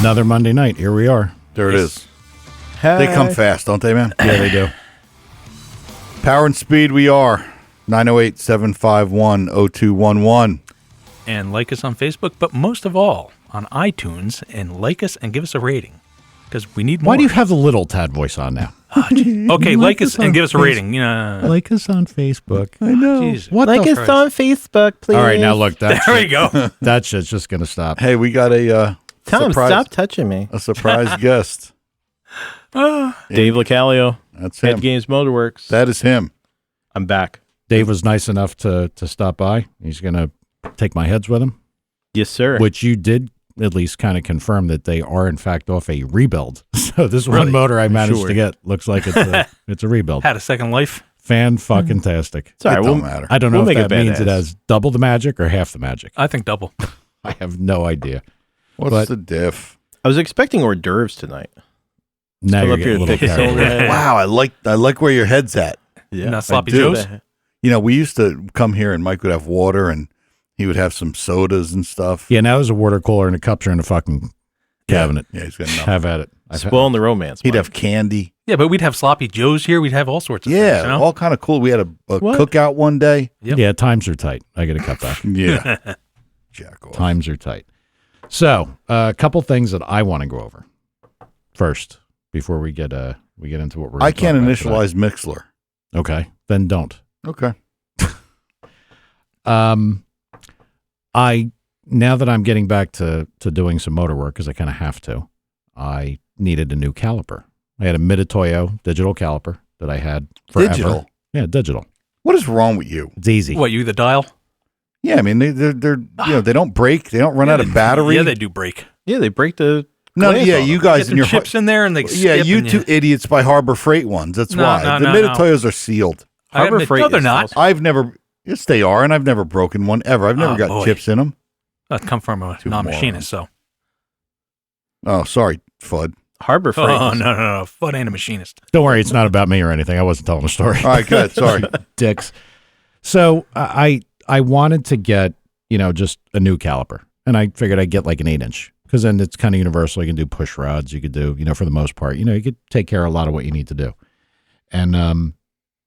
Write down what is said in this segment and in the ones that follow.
Another Monday night. Here we are. There it is. Hey. They come fast, don't they, man? Yeah, they do. Power and speed we are. 908-751-0211. And like us on Facebook, but most of all on iTunes, and like us and give us a rating because we need more. Why do you have the little Tad voice on now? Okay, like us and give us a rating. Like us on Facebook. I know. Jesus. What Like the us on Facebook, please. All right, now look. That There we go. That shit's just going to stop. Hey, we got a Tom, surprise, stop touching me. a surprise guest. Dave Localio, That's him. Headgames Motorworks. That is him. I'm back. Dave was nice enough to stop by. He's going to take my heads with him, Yes, sir. which you did at least kind of confirm that they are, in fact, off a rebuild. So this Really? one motor I managed Sure. to get looks like it's a rebuild. Had a second life. Fan-fucking-tastic. It's all right. It We'll, don't matter. I don't know We'll if make it that means it badass. has double the magic or half the magic. I think double. I have no idea. What's but- the diff? I was expecting hors d'oeuvres tonight. Now Come you're up here getting a to little pick his carried own away. way. Wow, I like where your head's at. Yeah. Not sloppy do. joes. You know, we used to come here and Mike would have water and he would have some sodas and stuff. Yeah, now there's a water cooler and a cup in a fucking cabinet. Yeah, he's got enough. Have at it. Spoiling the romance. He'd Mike. have candy. Yeah, but we'd have sloppy joes here. We'd have all sorts of Yeah, things. You know? all kind of cool. We had a What? cookout one day. Yep. Yeah, times are tight. I got to cut back. Yeah. Jack off. Times are tight. So, a couple things that I want to go over first before we get into what we're. I gonna can't talk about today. initialize Mixler. Okay, then don't. Okay. I now that I'm getting back to doing some motor work because I kind of have to. I needed a new caliper. I had a Mitutoyo digital caliper that I had forever. Digital? Yeah, digital. What is wrong with you? It's easy. What, you the dial? Yeah, I mean they're they don't break. They don't run out of battery. Yeah, they do break. Yeah, they break the. No, glass yeah, on you them. guys Get in the your chips in there and they yeah, skip you and two idiots buy Harbor Freight ones. That's No, why no, the no, no. Mitutoyos are sealed. Harbor No, Freight they're is not. also- I've never. Yes, they are, and I've never broken one ever. I've never Oh, got boy. chips in them. That come from a Two non-machinist, so. Oh, sorry, Fudd. Harbor Freight. Oh, is- no. Fudd ain't a machinist. Don't worry, it's not about me or anything. I wasn't telling a story. All right, good. Sorry. Dicks. So I wanted to get, just a new caliper. And I figured I'd get like an 8-inch because then it's kind of universal. You can do push rods. You could do, for the most part, you could take care of a lot of what you need to do. And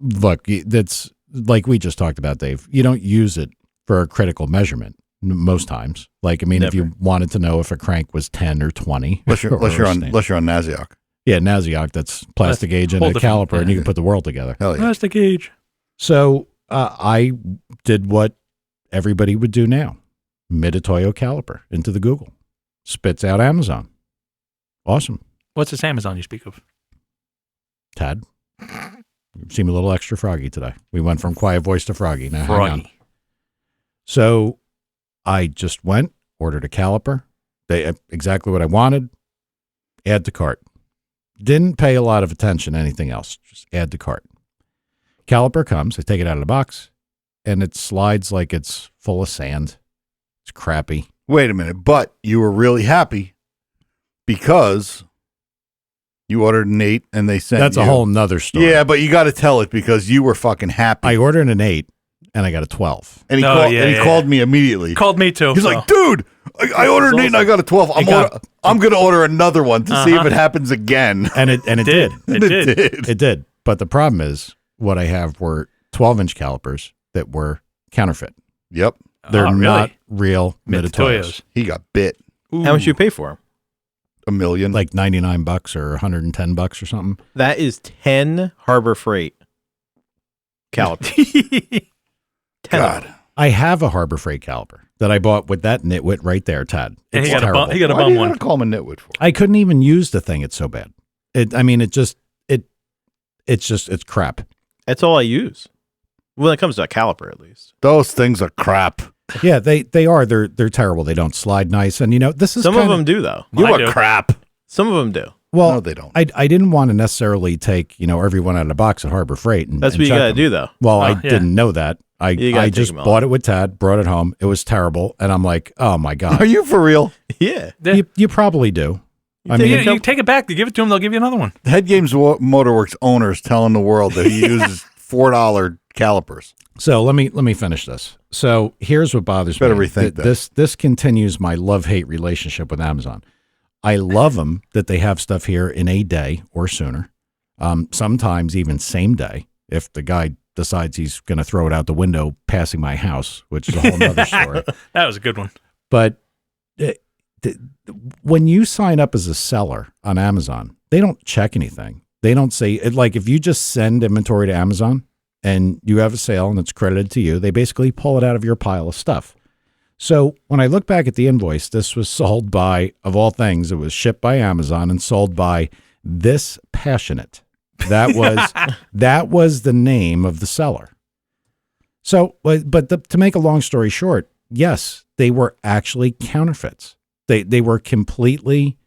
look, that's like we just talked about, Dave. You don't use it for a critical measurement most times. Like, I mean, if you wanted to know if a crank was 10 or 20. Unless you're on Naziok. Yeah, Naziok, that's plastic gauge and whole a different- caliper, and you can put the world together. Hell yeah. Plastic gauge. So I did what everybody would do now. Mitutoyo caliper into the Google. Spits out Amazon. Awesome. What's this Amazon you speak of? Tad, you seem a little extra froggy today. We went from quiet voice to froggy. Now hang on. Froggy. So I just went, ordered a caliper. They exactly what I wanted. Add to cart. Didn't pay a lot of attention to anything else. Just add to cart. Caliper comes. I take it out of the box, and it slides like it's full of sand. It's crappy. Wait a minute, but you were really happy because you ordered an 8 and they sent That's you. a whole nother story. Yeah, but you got to tell it because you were fucking happy. I ordered an 8, and I got a 12. and he, Oh, called, yeah, and he yeah. called me immediately. Called me too. He's so. like, dude, I ordered an 8 and I got a 12. I'm going to order another one to see if it happens again. And it did. It did. It did. But the problem is, what I have were 12-inch calipers that were counterfeit. Yep. They're Oh, really? not real Mitutoyos. Mitutoyos. He got bit. How much you pay for them? $1 million. Like $99 or $110 or something. That is 10 Harbor Freight calipers. 10 of God. them. I have a Harbor Freight caliper that I bought with that nitwit right there, Tad. And It's he got a terrible. bum. He got a Why do bum you one. gotta call him a nitwit for? I couldn't even use the thing. It's so bad. It's crap. That's all I use. When it comes to a caliper, at least. Those things are crap. Yeah, they are. They're terrible. They don't slide nice. And this is Some of kinda- them do, though. You I are do. crap. Some of them do. Well, No, they don't. I didn't want to necessarily take everyone out of the box at Harbor Freight. And, That's and what you check got to them. do, though. Well, I yeah. didn't know that. You gotta I take just them out. bought it with Tad, brought it home. It was terrible, and I'm like, oh my god. Are you for real? Yeah. You probably do. I take mean, it- You take it back. You give it to him, they'll give you another one. Headgames Motorworks owner is telling the world that he uses $4 calipers. so let me finish this. So here's what bothers Better me. rethink that. This continues my love-hate relationship with Amazon. I love them that they have stuff here in a day or sooner. Sometimes even same day if the guy decides he's going to throw it out the window passing my house, which is a whole nother story. That was a good one. But when you sign up as a seller on Amazon, they don't check anything. They don't say, like, if you just send inventory to Amazon and you have a sale and it's credited to you, they basically pull it out of your pile of stuff. So when I look back at the invoice, this was sold by, of all things, it was shipped by Amazon and sold by This Passionate. That was the name of the seller. So, to make a long story short, yes, they were actually counterfeits. They were completely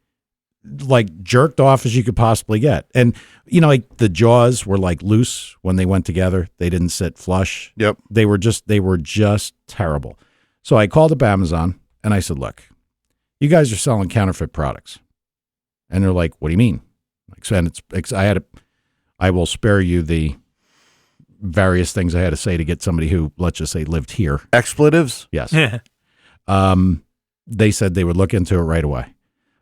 like jerked off as you could possibly get. And, like the jaws were like loose when they went together. They didn't sit flush. Yep. They were just terrible. So I called up Amazon and I said, look, you guys are selling counterfeit products. And they're like, what do you mean? I will spare you the various things I had to say to get somebody who, let's just say, lived here. Expletives? Yes. They said they would look into it right away.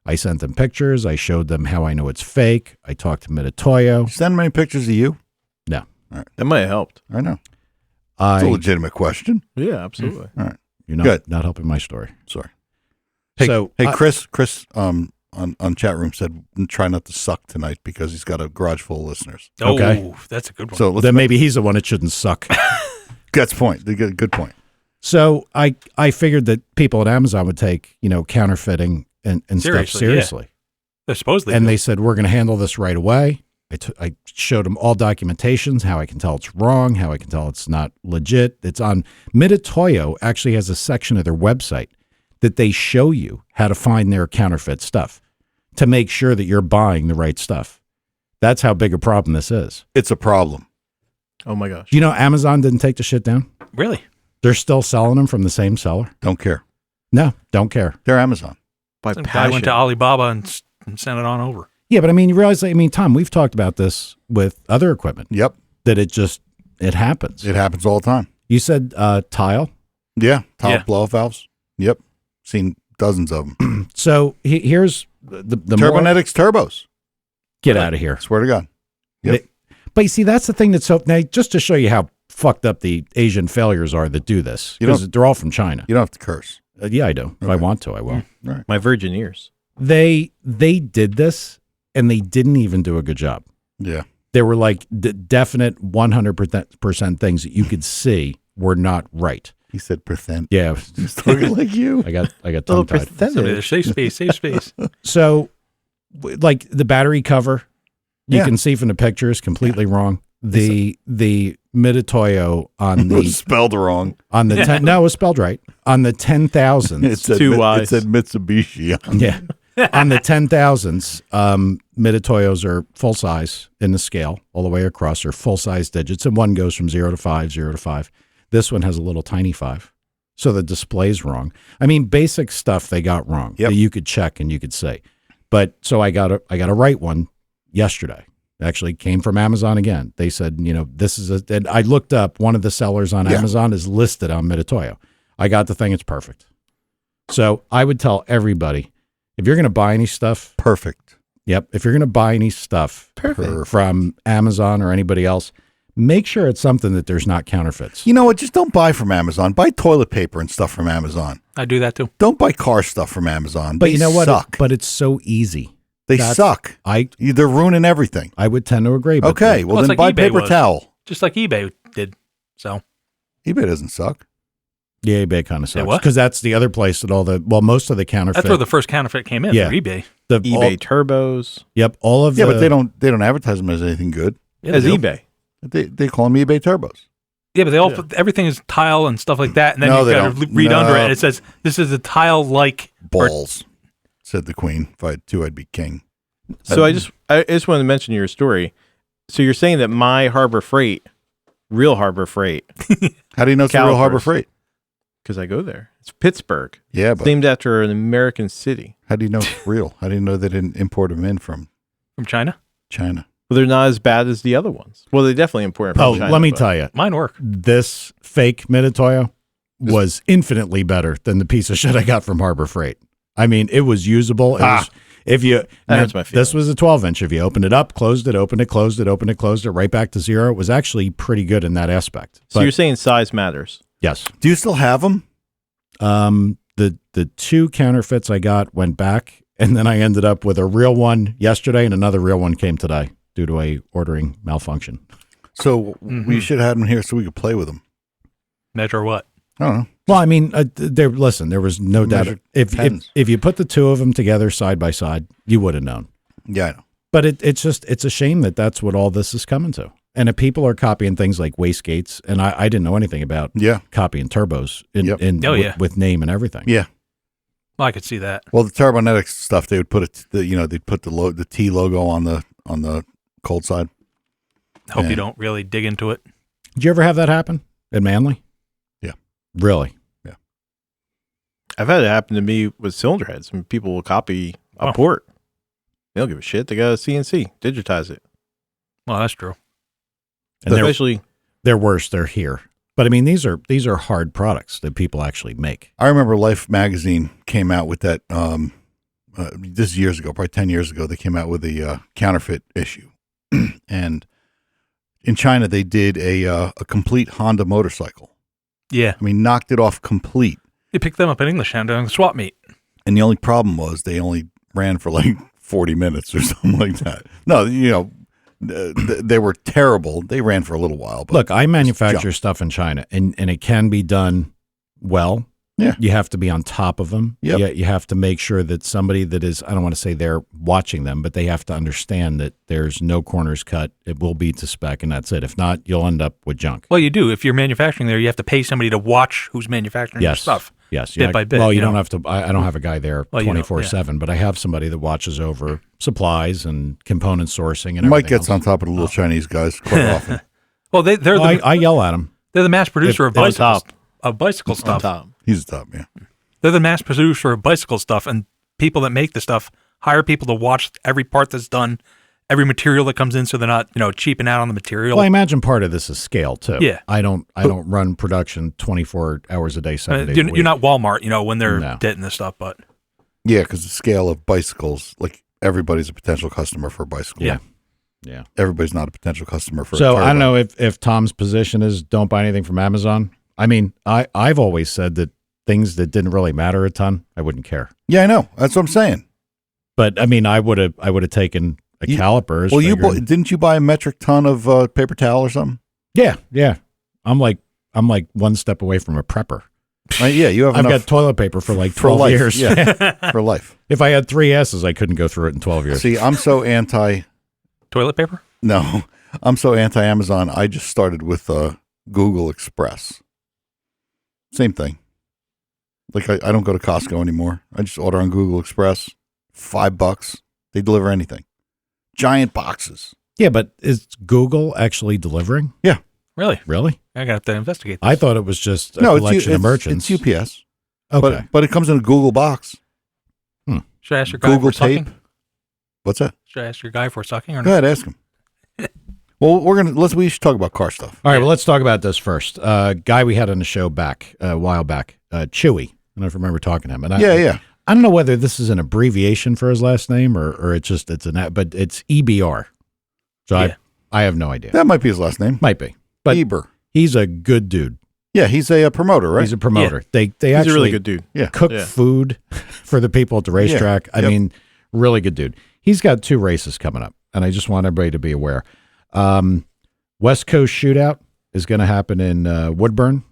I sent them pictures. I showed them how I know it's fake. I talked to Midatoyo. Send many pictures of you? No. All right. That might have helped. I know. It's a legitimate question. Yeah, absolutely. All right. You're not helping my story. Sorry. Hey, Chris on chat room said try not to suck tonight because he's got a garage full of listeners. Okay. Oh, that's a good one. So then maybe he's the one that shouldn't suck. That's point. Good point. So I figured that people at Amazon would take, counterfeiting and stuff seriously. Yeah. They're supposedly. And they said, we're going to handle this right away. I showed them all documentations, how I can tell it's wrong, how I can tell it's not legit. It's on Midatoyo actually has a section of their website that they show you how to find their counterfeit stuff to make sure that you're buying the right stuff. That's how big a problem this is. It's a problem. Oh my gosh. Amazon didn't take the shit down? Really? They're still selling them from the same seller? Don't care. No, don't care. They're Amazon. By Some guy passion. went to Alibaba and sent it on over. Yeah, but you realize, Tom, we've talked about this with other equipment, Yep. that it happens. It happens all the time. You said tile. Yeah. Yeah. Blow-off valves. Yep. Seen dozens of them. So here's the Turbonetics turbos. Get out of here. Swear to God. Yep. But you see, that's the thing that's so, now just to show you how fucked up the Asian failures are that do this, because they're all from China. You don't have to curse. Yeah, I do. If I want to, I will. Right. My virgin ears. They did this and they didn't even do a good job. Yeah. There were like definite 100% things that you could see were not right. He said percent. Yeah. He's talking like you. I got tongue tied. Somebody, safe space. So like the battery cover, you Yeah. can see from the pictures, completely wrong. The Midatoyo on It was the spelled wrong. on the 10, no, it was spelled right. On the 10,000s. It said, Two it said Mitsubishi. Yeah. On the 10,000s, Midatoyos are full size in the scale all the way across. They're full size digits, and one goes from 0 to 5, 0 to 5. This one has a little tiny 5. So the display's wrong. Basic stuff they got wrong Yep. that you could check and you could say. But so I got a right one yesterday. Actually came from Amazon again. They said, this is and I looked up, one of the sellers on Amazon is listed on Midatoyo. I got the thing. It's perfect. So I would tell everybody, if you're going to buy any stuff, Perfect. yep. If you're going to buy any stuff from Amazon or anybody else, make sure it's something that there's not counterfeits. You know what? Just don't buy from Amazon. Buy toilet paper and stuff from Amazon. I do that too. Don't buy car stuff from Amazon. But They you know what? Suck. But it's so easy. They suck. They're ruining everything. I would tend to agree. But Okay, well it's then like buy eBay paper was. towel. Just like eBay did. So eBay doesn't suck. Yeah, eBay kind of Say sucks what? because that's the other place that most of the counterfeit. that's where the first counterfeit came in. Yeah. For eBay. eBay turbos. Yep, all of Yeah, the. but they don't advertise them as anything good. Yeah, As they do. eBay. They call them eBay turbos. Yeah, but they all everything is tile and stuff like that, and then No, you they got to don't. read under No. it. It says this is a tile like Balls, said the queen. If I had two, I'd be king. So I just wanted to mention your story. So you're saying that my Harbor Freight, real Harbor Freight, How do you know it's a real Calipers. Harbor Freight? because I go there. It's Pittsburgh. Yeah, It's but named after an American city. how do you know it's real? How do you know they didn't import them in from from China. China? Well, they're not as bad as the other ones. Well, they definitely import them Oh, from China. let me but- tell you, Mine work. this fake Midatoyo was infinitely better than the piece of shit I got from Harbor Freight. It was usable. If you, That hurts my this feelings. was a 12-inch. If you opened it up, closed it, opened it, closed it, opened it, closed it, right back to zero, it was actually pretty good in that aspect. So But you're saying size matters. yes. Do you still have them? The two counterfeits I got went back, and then I ended up with a real one yesterday, and another real one came today due to a ordering malfunction. So we should have them here so we could play with them. Measure what? I don't know. Well, I mean, there was no doubt. Measured If pens. you put the two of them together side by side, you would have known. Yeah, I know. But it's a shame that that's what all this is coming to. And if people are copying things like wastegates, and I didn't know anything about Yeah. copying turbos Yep. with name and everything. Yeah. Well, I could see that. Well, the Turbonetics stuff, they would put they'd put the T logo on the cold side. Hope Yeah. you don't really dig into it. Did you ever have that happen at Manly? Yeah. Really? I've had it happen to me with cylinder heads. When people will copy a Oh. port. They don't give a shit. They got a CNC, digitize it. Well, that's true. And Especially, they're worse. They're here. But I mean, these are hard products that people actually make. I remember Life magazine came out with that. This is years ago, probably 10 years ago. They came out with a counterfeit issue, and in China they did a complete Honda motorcycle. Yeah. I mean, knocked it off complete. You pick them up in English down the swap meet. And the only problem was they only ran for like 40 minutes or something like that. No, they were terrible. They ran for a little while. But Look, I manufacture junk. stuff in China, and it can be done well. Yeah. You have to be on top of them. Yep. You have to make sure that somebody that is, I don't want to say they're watching them, but they have to understand that there's no corners cut. It will be to spec, and that's it. If not, you'll end up with junk. Well, you do. If you're manufacturing there, you have to pay somebody to watch who's manufacturing your Yes. stuff. Yes. Bit by bit, Well, you you don't know. have to, I don't have a guy there Well, you don't, 24/7, but I have somebody that watches over supplies and component sourcing and Mike everything gets else. on top of the little Chinese guys quite often. Well, they're Well, the I yell at him. they're the mass producer of on bicycles. top. Of bicycle on stuff. top. He's the top, yeah. They're the mass producer of bicycle stuff, and people that make the stuff hire people to watch every part that's done, every material that comes in, so they're not cheaping out on the material. Well, I imagine part of this is scale too. Yeah. I don't run production 24 hours a day, 7 days a week. You're not Walmart, when they're No. getting this stuff, but Yeah, because the scale of bicycles, like everybody's a potential customer for a bicycle. Yeah. Yeah. Everybody's not a potential customer for a So turbo. I don't know if Tom's position is don't buy anything from Amazon. I mean, I've always said that things that didn't really matter a ton, I wouldn't care. Yeah, I know. That's what I'm saying. But I mean, I would have taken a caliper. Well, didn't you buy a metric ton of paper towel or something? Yeah. I'm like one step away from a prepper. Yeah, you have I've enough got toilet paper for like for 12 life. years. Yeah, for life. If I had 3 S's, I couldn't go through it in 12 years. See, I'm so anti. toilet paper? No, I'm so anti Amazon. I just started with Google Express. Same thing. Like I don't go to Costco anymore. I just order on Google Express. $5. They deliver anything. Giant boxes. Yeah, but is Google actually delivering? Really? Really? I got to investigate this. I thought it was just a No, collection of merchants. It's UPS. Okay. But it comes in a Google box. Should I ask your guy Google for sucking? tape. What's that? Should I ask your guy for sucking or Go not? ahead, ask him. Well, we should talk about car stuff. All right, well, let's talk about this first. Guy we had on the show back a while back, Chewy. I don't know if you remember talking to him. And Yeah. I don't know whether this is an abbreviation for his last name or it's but it's EBR. So Yeah. I have no idea. That might be his last name. Might be, but Eber. he's a good dude. Yeah, he's a promoter, right? He's a promoter. They He's actually a really good dude. Yeah. cook Yeah. food for the people at the racetrack. I Yep. mean, really good dude. He's got 2 races coming up, and I just want everybody to be aware. West Coast Shootout is going to happen in Woodburn.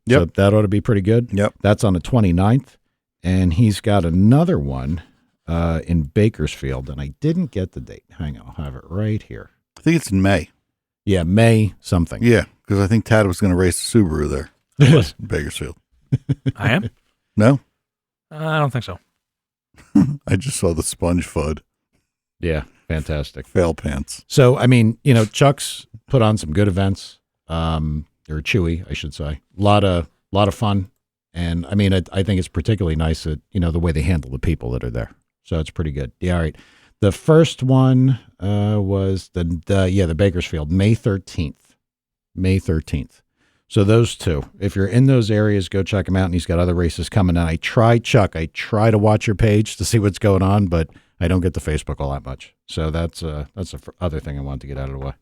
So Yep. that ought to be pretty good. Yep. That's on the 29th. And he's got another one in Bakersfield, and I didn't get the date. Hang on, I'll have it right here. I think it's in May. Yeah, May something. Yeah, because I think Tad was going to race the Subaru there in Bakersfield. I am? No? I don't think so. I just saw the sponge fud. Yeah, fantastic. Fail pants. So, I mean, Chuck's put on some good events, or Chewy, I should say. A lot of fun. And I mean, I think it's particularly nice that, the way they handle the people that are there. So it's pretty good. Yeah. All right. The first one was the Bakersfield, May 13th. May 13th. So those 2, if you're in those areas, go check him out. And he's got other races coming. And I try to watch your page to see what's going on, but I don't get to Facebook all that much. So that's the other thing I wanted to get out of the way.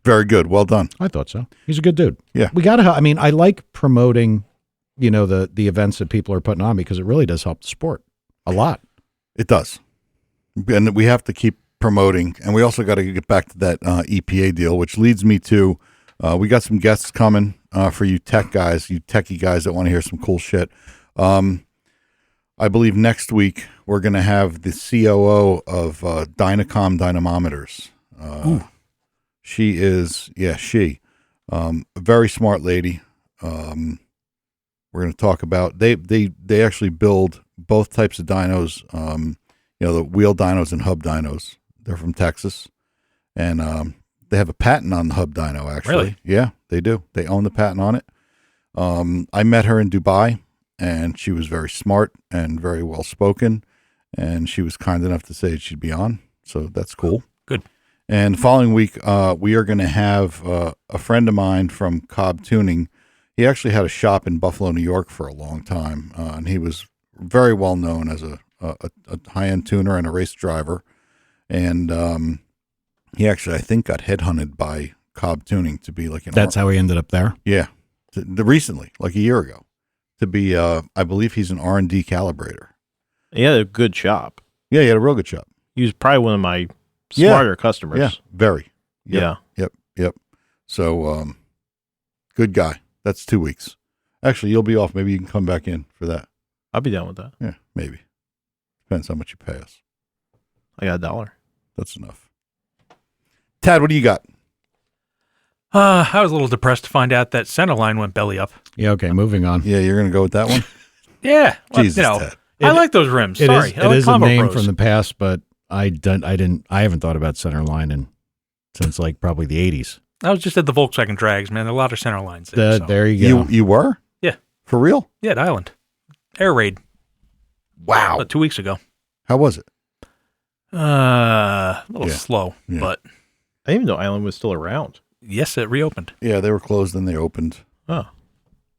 Very good. Well done. I thought so. He's a good dude. Yeah. We got to, I mean, I like promoting, the events that people are putting on because it really does help the sport a lot. It does. And we have to keep promoting. And we also got to get back to that EPA deal, which leads me to, we got some guests coming for you tech guys, you techie guys that want to hear some cool shit. I believe next week we're going to have the COO of Dynacom Dynamometers. She is, a very smart lady. We're going to talk about, they actually build both types of dynos, the wheel dynos and hub dynos. They're from Texas. And they have a patent on the hub dyno, actually. Really? Yeah, they do. They own the patent on it. I met her in Dubai, and she was very smart and very well spoken. And she was kind enough to say she'd be on. So that's cool. Good. And the following week, we are going to have a friend of mine from Cobb Tuning. He actually had a shop in Buffalo, New York for a long time, and he was very well known as a high-end tuner and a race driver. And he actually, I think, got headhunted by Cobb Tuning to be like an That's how he ended up there. Yeah, recently, like a year ago, to be. I believe he's an R&D calibrator. He had a good shop. Yeah, he had a real good shop. He was probably one of my smarter customers. Yeah, very. Yeah. Yep. So, good guy. That's 2 weeks. Actually, you'll be off. Maybe you can come back in for that. I'll be down with that. Yeah, maybe. Depends how much you pay us. I got $1. That's enough. Tad, what do you got? I was a little depressed to find out that Centerline went belly up. Yeah, okay, moving on. Yeah, you're going to go with that one? Yeah. Well, Jesus, Ted. I like those rims. Sorry. It I like is a Combo name Pros. from the past, but I haven't thought about Centerline since like probably the 80s. I was just at the Volkswagen Drags, man. There are a lot of Centerlines there. So. There you go. You were? Yeah. For real? Yeah, at Island. Air Raid. Wow. 2 weeks ago. How was it? A little slow, Yeah. but I didn't even know Island was still around. yes, it reopened. Yeah, they were closed and they opened. Oh.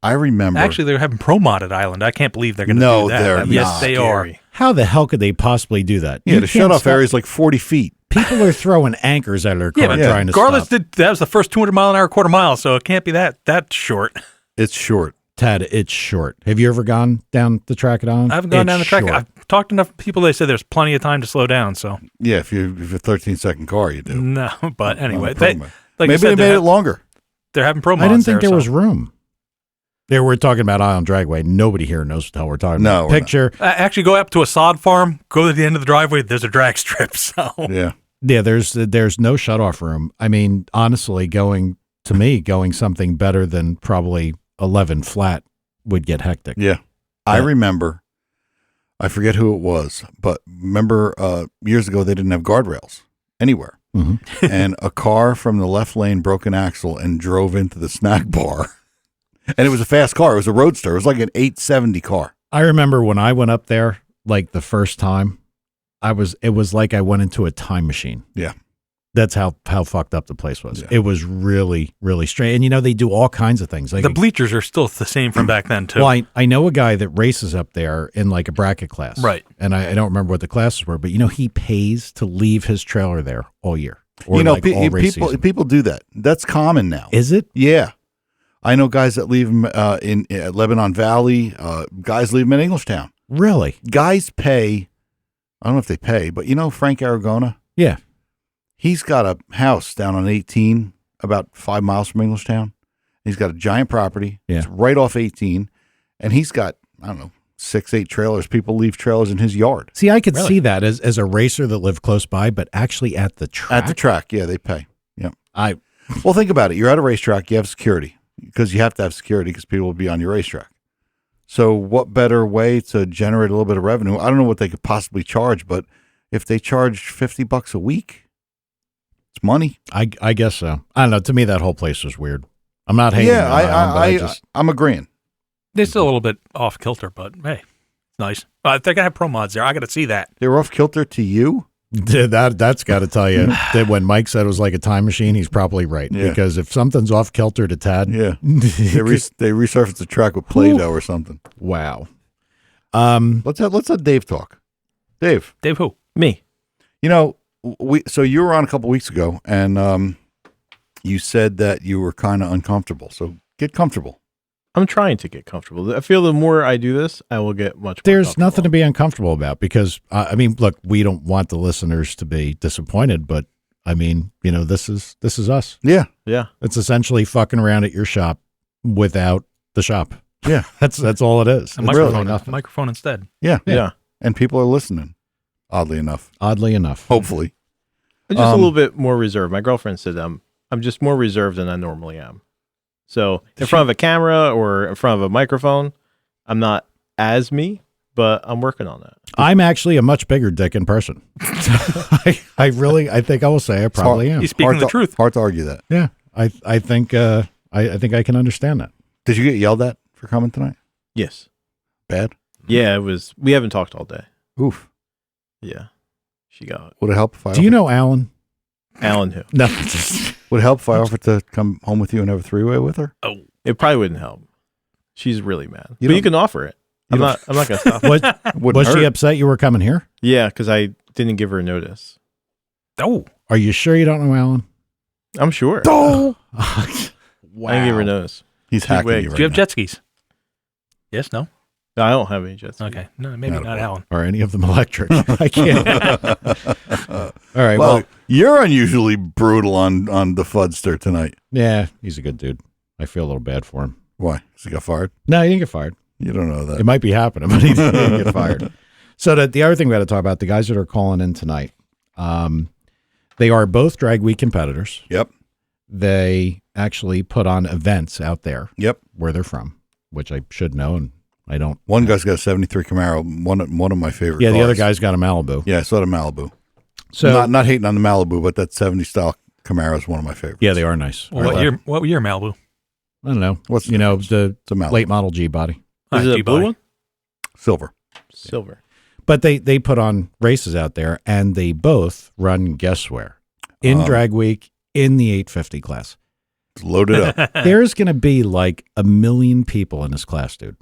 I remember. Actually, they're having Pro Mod at Island. I can't believe they're going to No, do that. they're Yes, not. they are. Scary. How the hell could they possibly do that? yeah, You the can't shutoff stop- area is like 40 feet. People are throwing anchors out of their car Yeah, but trying to regardless, stop. that was the first 200-mile-an-hour quarter mile, so it can't be that short. It's short. Tad, it's short. Have you ever gone down the track at Island? I haven't gone down the It's track. short. I've talked to enough people. They said there's plenty of time to slow down. So Yeah, if you're a 13-second car, you do. no, but anyway, On the they, Pro Mod. like I Maybe said, they made it longer. they're having Pro Mods I didn't think there so. was room. There, we're talking about Island Dragway. Nobody here knows what the hell we're talking No, about. we're Picture. Actually, go up to a sod farm, go to the end of the driveway. There's a drag strip. So Yeah. Yeah, there's no shutoff room. I mean, honestly, going something better than probably 11 flat would get hectic. Yeah. I remember, I forget who it was, but remember years ago they didn't have guardrails anywhere. Mhm. And a car from the left lane broke an axle and drove into the snack bar. And it was a fast car. It was a roadster. It was like an 870 car. I remember when I went up there, like the first time, it was like I went into a time machine. Yeah. That's how fucked up the place was. Yeah. It was really, really strange. And they do all kinds of things. Like the bleachers are still the same from back then too. well, I know a guy that races up there in like a bracket class. Right. And I don't remember what the classes were, but he pays to leave his trailer there all year. Or all race season. people do that. That's common now. Is it? Yeah. I know guys that leave them in Lebanon Valley. Guys leave them in Englishtown. Really? Guys pay, I don't know if they pay, but Frank Aragona? Yeah. He's got a house down on 18, about 5 miles from Englishtown. He's got a giant property. Yeah. It's right off 18. And he's got, I don't know, 6-8 trailers. People leave trailers in his yard. See, I could Really? see that as a racer that lived close by, but actually at the track. At the track, yeah, they pay. Yeah. I Well, think about it. You're at a racetrack, you have security, because you have to have security because people will be on your racetrack. So what better way to generate a little bit of revenue? I don't know what they could possibly charge, but if they charge $50 a week, it's money. I guess so. I don't know. To me, that whole place was weird. I'm not hating. Yeah, on Island, but I'm agreeing. They're still a little bit off kilter, but hey, it's nice. They're gonna have Pro Mods there. I got to see that. They were off kilter to you? that's got to tell you that when Mike said it was like a time machine, he's probably right. Yeah. Because if something's off kilter to Tad, Yeah. They resurfaced the track with Play-Doh or something. wow. Let's have Dave talk. Dave. Dave who? Me. You know, so you were on a couple weeks ago, and you said that you were kind of uncomfortable. So get comfortable. I'm trying to get comfortable. I feel the more I do this, I will get much more There's nothing to comfortable. be uncomfortable about because, I mean, look, we don't want the listeners to be disappointed, but I mean, you know, this is us. Yeah. Yeah. It's essentially fucking around at your shop without the shop. Yeah. That's all it is. A It's microphone, really a nothing. microphone instead. Yeah. Yeah. And people are listening, oddly enough. Oddly enough. Hopefully. I'm just a little bit more reserved. My girlfriend said I'm just more reserved than I normally am. So in front of a camera or in front of a microphone, I'm not as me, but I'm working on that. I'm actually a much bigger dick in person. I think I will say I probably am. He's speaking the truth. Hard to argue that. Yeah, I think I think I can understand that. Did you get yelled at for coming tonight? Yes. Bad? Yeah, it was. We haven't talked all day. Oof. Yeah. She got it. Would it help if I Do you know Alan? Alan who? No. Would it help if I offered to come home with you and have a three-way with her? Oh, It probably wouldn't help. She's really mad. You But you don't- can offer it. I'm not going to stop. Was, Wouldn't was she hurt. upset you were coming here? Yeah, because I didn't give her notice. oh, Are you sure you don't know Alan? I'm sure. Oh, I didn't give her notice. He's hacking wigged. you right do you have now. jet skis? Yes, no. No, I don't have any jets. Okay, no, maybe Not a not boy. Alan. Are any of them electric? I can't. All right. Well, Well, you're unusually brutal on the Fudster tonight. yeah, he's a good dude. I feel a little bad for him. Why? Because he got fired? No, he didn't get fired. You don't know that. It might be happening, but he didn't get fired. So the other thing we got to talk about, the guys that are calling in tonight, they are both drag week competitors. Yep. They actually put on events out there Yep. where they're from, which I should know, and I don't. One guy's got a 73 Camaro, one of my favorite Yeah, the other cars. guy's got a Malibu. Yeah, I saw the Malibu. So Not hating on the Malibu, but that 70 style Camaro is one of my favorites. yeah, they are nice. Well, what year Malibu? I don't know. What's the you know, difference? the It's a Malibu. late model G body. Is it a blue one? Silver. Silver. But they put on races out there, and they both run guess where? In drag week in the 850 class. It's loaded up. There's going to be like 1 million people in this class, dude.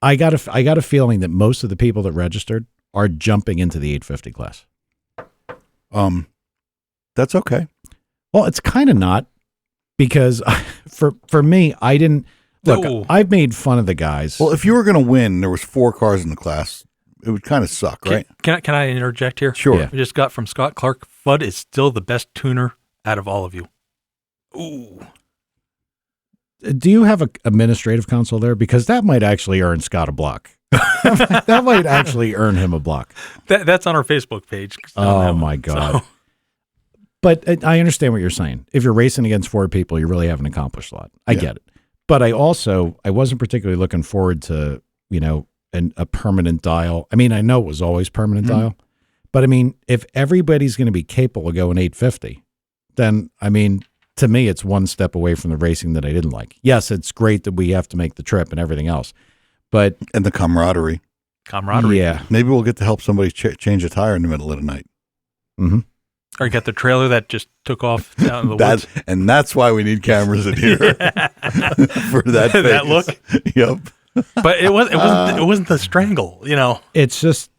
I got a feeling that most of the people that registered are jumping into the 850 class. That's okay. Well, it's kind of not, because for me, I didn't look. No. I've made fun of the guys. Well, if you were going to win, and there was 4 cars in the class, it would kind of suck, right? Can I interject here? Sure. Yeah. We just got from Scott Clark. Fudd is still the best tuner out of all of you. Ooh. Do you have a administrative console there? Because that might actually earn Scott a block. That might actually earn him a block. That's on our Facebook page. Oh my God. So, But I understand what you're saying. If you're racing against 4 people, you really haven't accomplished a lot. I Yeah. get it. But I wasn't particularly looking forward to, a permanent dial. I mean, I know it was always permanent dial, but I mean, if everybody's going to be capable of going 850, then I mean, to me, it's one step away from the racing that I didn't like. Yes, it's great that we have to make the trip and everything else, but And the camaraderie. camaraderie. yeah. Maybe we'll get to help somebody change a tire in the middle of the night. Mm-hmm. Or you got the trailer that just took off down in the woods. That's why we need cameras in here for that. That phase. look? Yep. But it wasn't the strangle, It's just,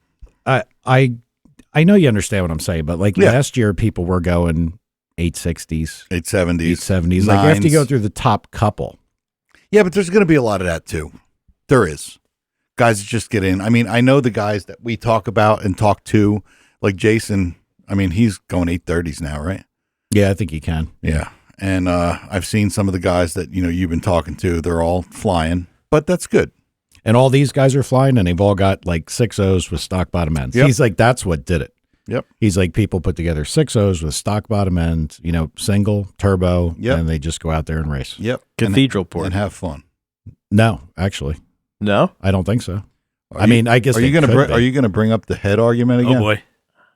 I know you understand what I'm saying, but like Yeah. last year, people were going 860s, 870s. 870s. Like after you nines. go through the top couple. Yeah, but there's going to be a lot of that too. There is. Guys that just get in. I mean, I know the guys that we talk about and talk to, like Jason. I mean, he's going 830s now, right? Yeah, I think you can. Yeah. And I've seen some of the guys that, you've been talking to. They're all flying, but that's good. And all these guys are flying, and they've all got like 6.0s with stock bottom ends. Yep. He's like, that's what did it. Yep. He's like, people put together 6.0s with stock bottom end, single, turbo, Yep. and they just go out there and race. Yep. Cathedral port. And have fun. No, actually, No? I don't think so. Are I mean, I guess Are you they going could to are be. you going to bring up the head argument again? Oh boy.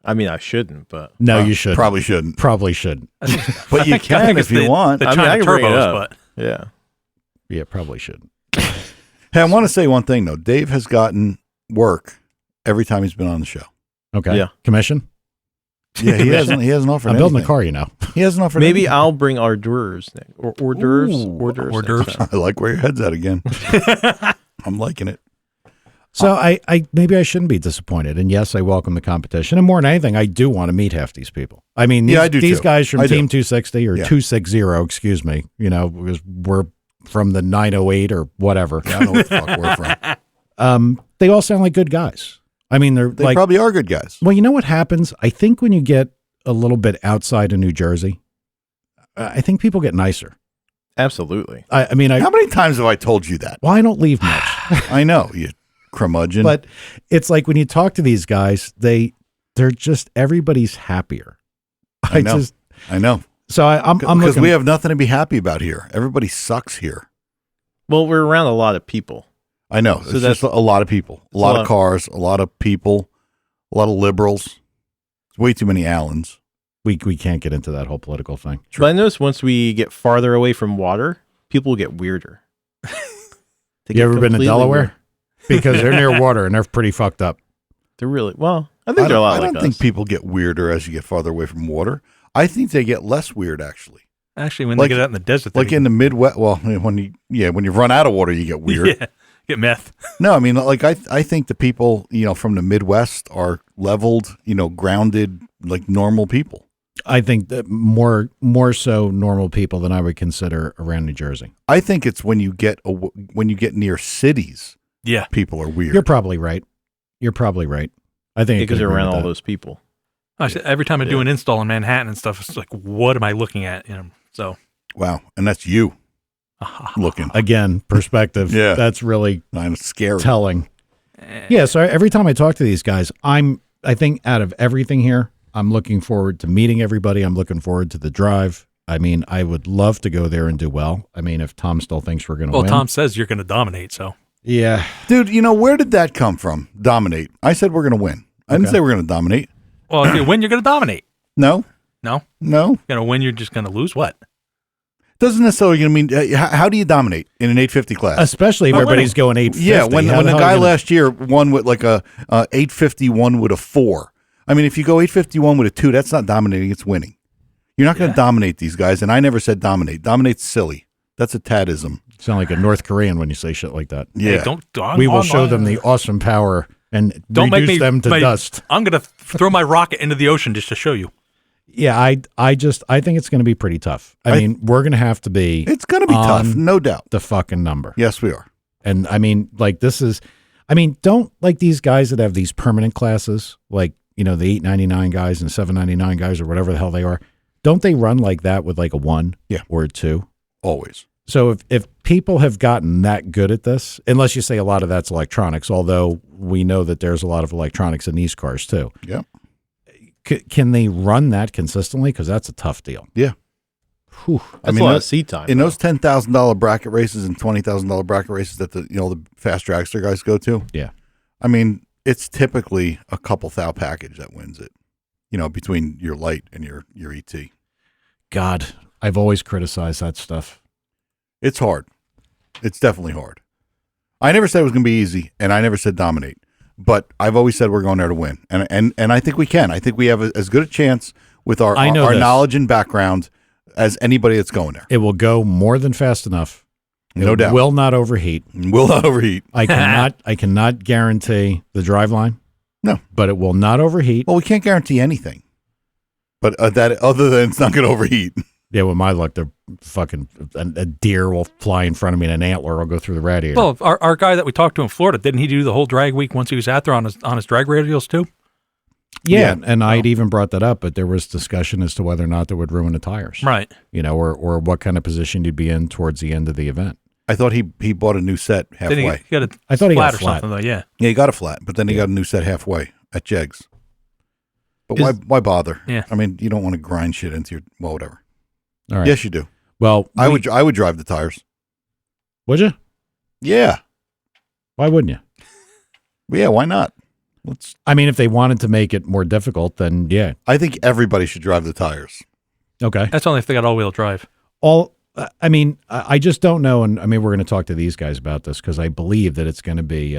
I mean, I shouldn't, but No, you should. Probably shouldn't. Probably shouldn't. But you I can think if it's you the- want. The I mean, China I can bring it turbos, up. but yeah. Yeah, probably shouldn't. Hey, I want to say one thing though. Dave has gotten work every time he's been on the show. Okay. Yeah. Commission? Yeah, he hasn't offered. I'm building a anything. car, He hasn't offered. Maybe anything. I'll bring hors d'oeuvres next. Or hors d'oeuvres. Ooh, Hors d'oeuvres. hors d'oeuvres. next time. I like where your head's at again. I'm liking it. So I maybe I shouldn't be disappointed. And yes, I welcome the competition. And more than anything, I do want to meet half these people. I mean, Yeah, I do these too. guys from I do. Team 260 or Yeah. 260, excuse me, because we're from the 908 or whatever. Yeah, I don't know what the fuck we're from. They all sound like good guys. I mean, they're They like, probably are good guys. well, you know what happens? I think when you get a little bit outside of New Jersey, I think people get nicer. Absolutely. I mean, How many times have I told you that? well, I don't leave much. I know, you curmudgeon. But it's like when you talk to these guys, they're just everybody's happier. I know. So I'm Because looking. we have nothing to be happy about here. Everybody sucks here. Well, we're around a lot of people. I know. So It's that's- just a lot of people, a lot of cars, a lot of people, a lot of liberals. It's way too many Allens. we can't get into that whole political thing. But I noticed once we get farther away from water, people get weirder. You ever been to completely Delaware? weird. Because they're near water and they're pretty fucked up. They're really, well, I think they're a lot I like don't think us. people get weirder as you get farther away from water. I think they get less weird, actually. Actually, when Like- they get out in the desert, Like in the Midwest, well, when you run out of water, you get weird. yeah, get meth. No, I mean, like I think the people, from the Midwest are leveled, grounded, like normal people. I think that more so normal people than I would consider around New Jersey. I think it's when you get near cities, Yeah, people are weird. You're probably right. I think I Because could they're agree around with all that. those people. every time I do an install in Manhattan and stuff, it's like, what am I looking at? So Wow, and that's you looking. Again, perspective. Yeah. That's really I'm scary. telling. Yeah, so every time I talk to these guys, I think out of everything here, I'm looking forward to meeting everybody. I'm looking forward to the drive. I mean, I would love to go there and do well. I mean, if Tom still thinks we're going to well, win. Tom says you're going to dominate. So Yeah. Dude, where did that come from? Dominate. I said we're going to win. I didn't Okay. say we're going to dominate. well, if you win, you're going to dominate. No. No, No. you're going to win. You're just going to lose. What? Doesn't necessarily mean how do you dominate in an 850 class? Especially if everybody's going 850. Yeah, when How the hell are guy you gonna- last year won with like a 851 with a 4. I mean, if you go 851 with a 2, that's not dominating, it's winning. You're not going to dominate these guys, and I never said dominate. Dominate's silly. That's a Tadism. sound like a North Korean when you say shit like that. Yeah. Hey, don't. We will show them the awesome power and Don't reduce make me them to dust. I'm going to throw my rocket into the ocean just to show you. Yeah, I think it's going to be pretty tough. I mean, we're going to have to be It's going to be tough, no doubt. the fucking number. Yes, we are. And I mean, like don't like these guys that have these permanent classes, like, the 899 guys and 799 guys or whatever the hell they are. Don't they run like that with like a 1 Yeah. or a 2? Always. So if people have gotten that good at this, unless you say a lot of that's electronics, although we know that there's a lot of electronics in these cars too. Yeah. Can they run that consistently? Because that's a tough deal. Yeah. Whew. That's mean, a lot that- of seat time. In though. those $10,000 bracket races and $20,000 bracket races that the fast dragster guys go to, Yeah. I mean, it's typically a couple thou package that wins it. Between your light and your ET. God, I've always criticized that stuff. It's hard. It's definitely hard. I never said it was going to be easy, and I never said dominate. But I've always said we're going there to win, and I think we can. I think we have as good a chance with our I know this. knowledge and background as anybody that's going there. It will go more than fast enough. No It doubt. will not overheat. Will not overheat. I cannot guarantee the driveline. No. But it will not overheat. Well, we can't guarantee anything, but that other than it's not going to overheat. Yeah, with my luck, the fucking a deer will fly in front of me and an antler will go through the radiator. Well, our guy that we talked to in Florida, didn't he do the whole drag week once he was out there on his drag radials too? yeah, and I'd even brought that up, but there was discussion as to whether or not that would ruin the tires. Right. Or what kind of position you'd be in towards the end of the event. I thought he bought a new set halfway. Then he got a I thought he got flat or flat. something though. Yeah. Yeah, he got a flat, but then he got a new set halfway at Jegs. But Is- why bother? Yeah. I mean, you don't want to grind shit into your whatever. All right. Yes, you do. Well, I would drive the tires. Would you? Yeah. Why wouldn't you? But yeah, why not? I mean, if they wanted to make it more difficult, then yeah. I think everybody should drive the tires. Okay. That's only if they got all-wheel drive. I mean, I just don't know. And I mean, we're going to talk to these guys about this because I believe that it's going to be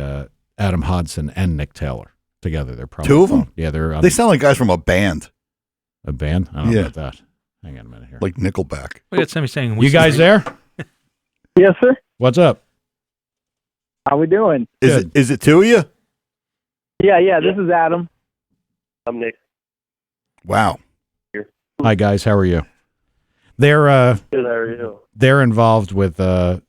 Adam Hodson and Nick Taylor together. They're probably Two of them? Yeah, they're They sound like guys from a band, a band. I don't know Yeah. about that. Hang on a minute here. like Nickelback. We got somebody saying, You guys there? Yes, sir. What's up? How we doing? Is it two of you? Yeah. This is Adam. I'm Nick. Wow. Hi guys, how are you? They're Good, how are you? they're involved with Team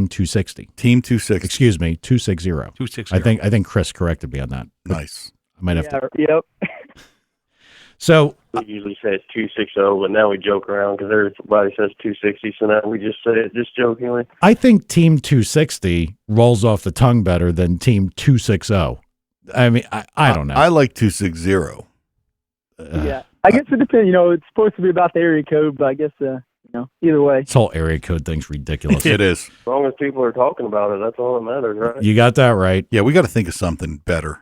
260. Team 260. Excuse me, 260. 260. I think Chris corrected me on that. Nice. I might have to. Yep. So We usually say it's 260, but now we joke around because everybody says 260, so now we just say it just jokingly. I think Team 260 rolls off the tongue better than Team 260. I mean, I don't know. I like 260. Yeah. I guess it depends. It's supposed to be about the area code, but I guess either way. This whole area code thing's ridiculous. It is. As long as people are talking about it, that's all that matters, right? You got that right. Yeah, we got to think of something better.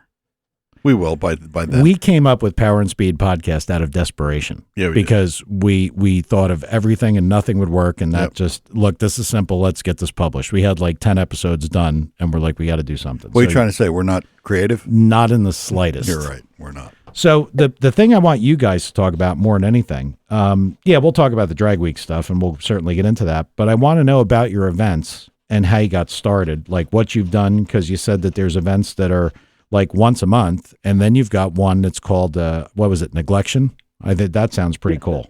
We will by that. We came up with Power and Speed podcast out of desperation. Yeah, because we thought of everything and nothing would work, and that just look. This is simple. Let's get this published. We had like 10 episodes done, and we're like, we got to do something. What are you trying to say? We're not creative? Not in the slightest. You're right. We're not. So the thing I want you guys to talk about more than anything, we'll talk about the Drag Week stuff, and we'll certainly get into that. But I want to know about your events and how you got started, like what you've done, because you said that there's events that are like once a month, and then you've got one that's called what was it, Neglection? I think that sounds pretty cool.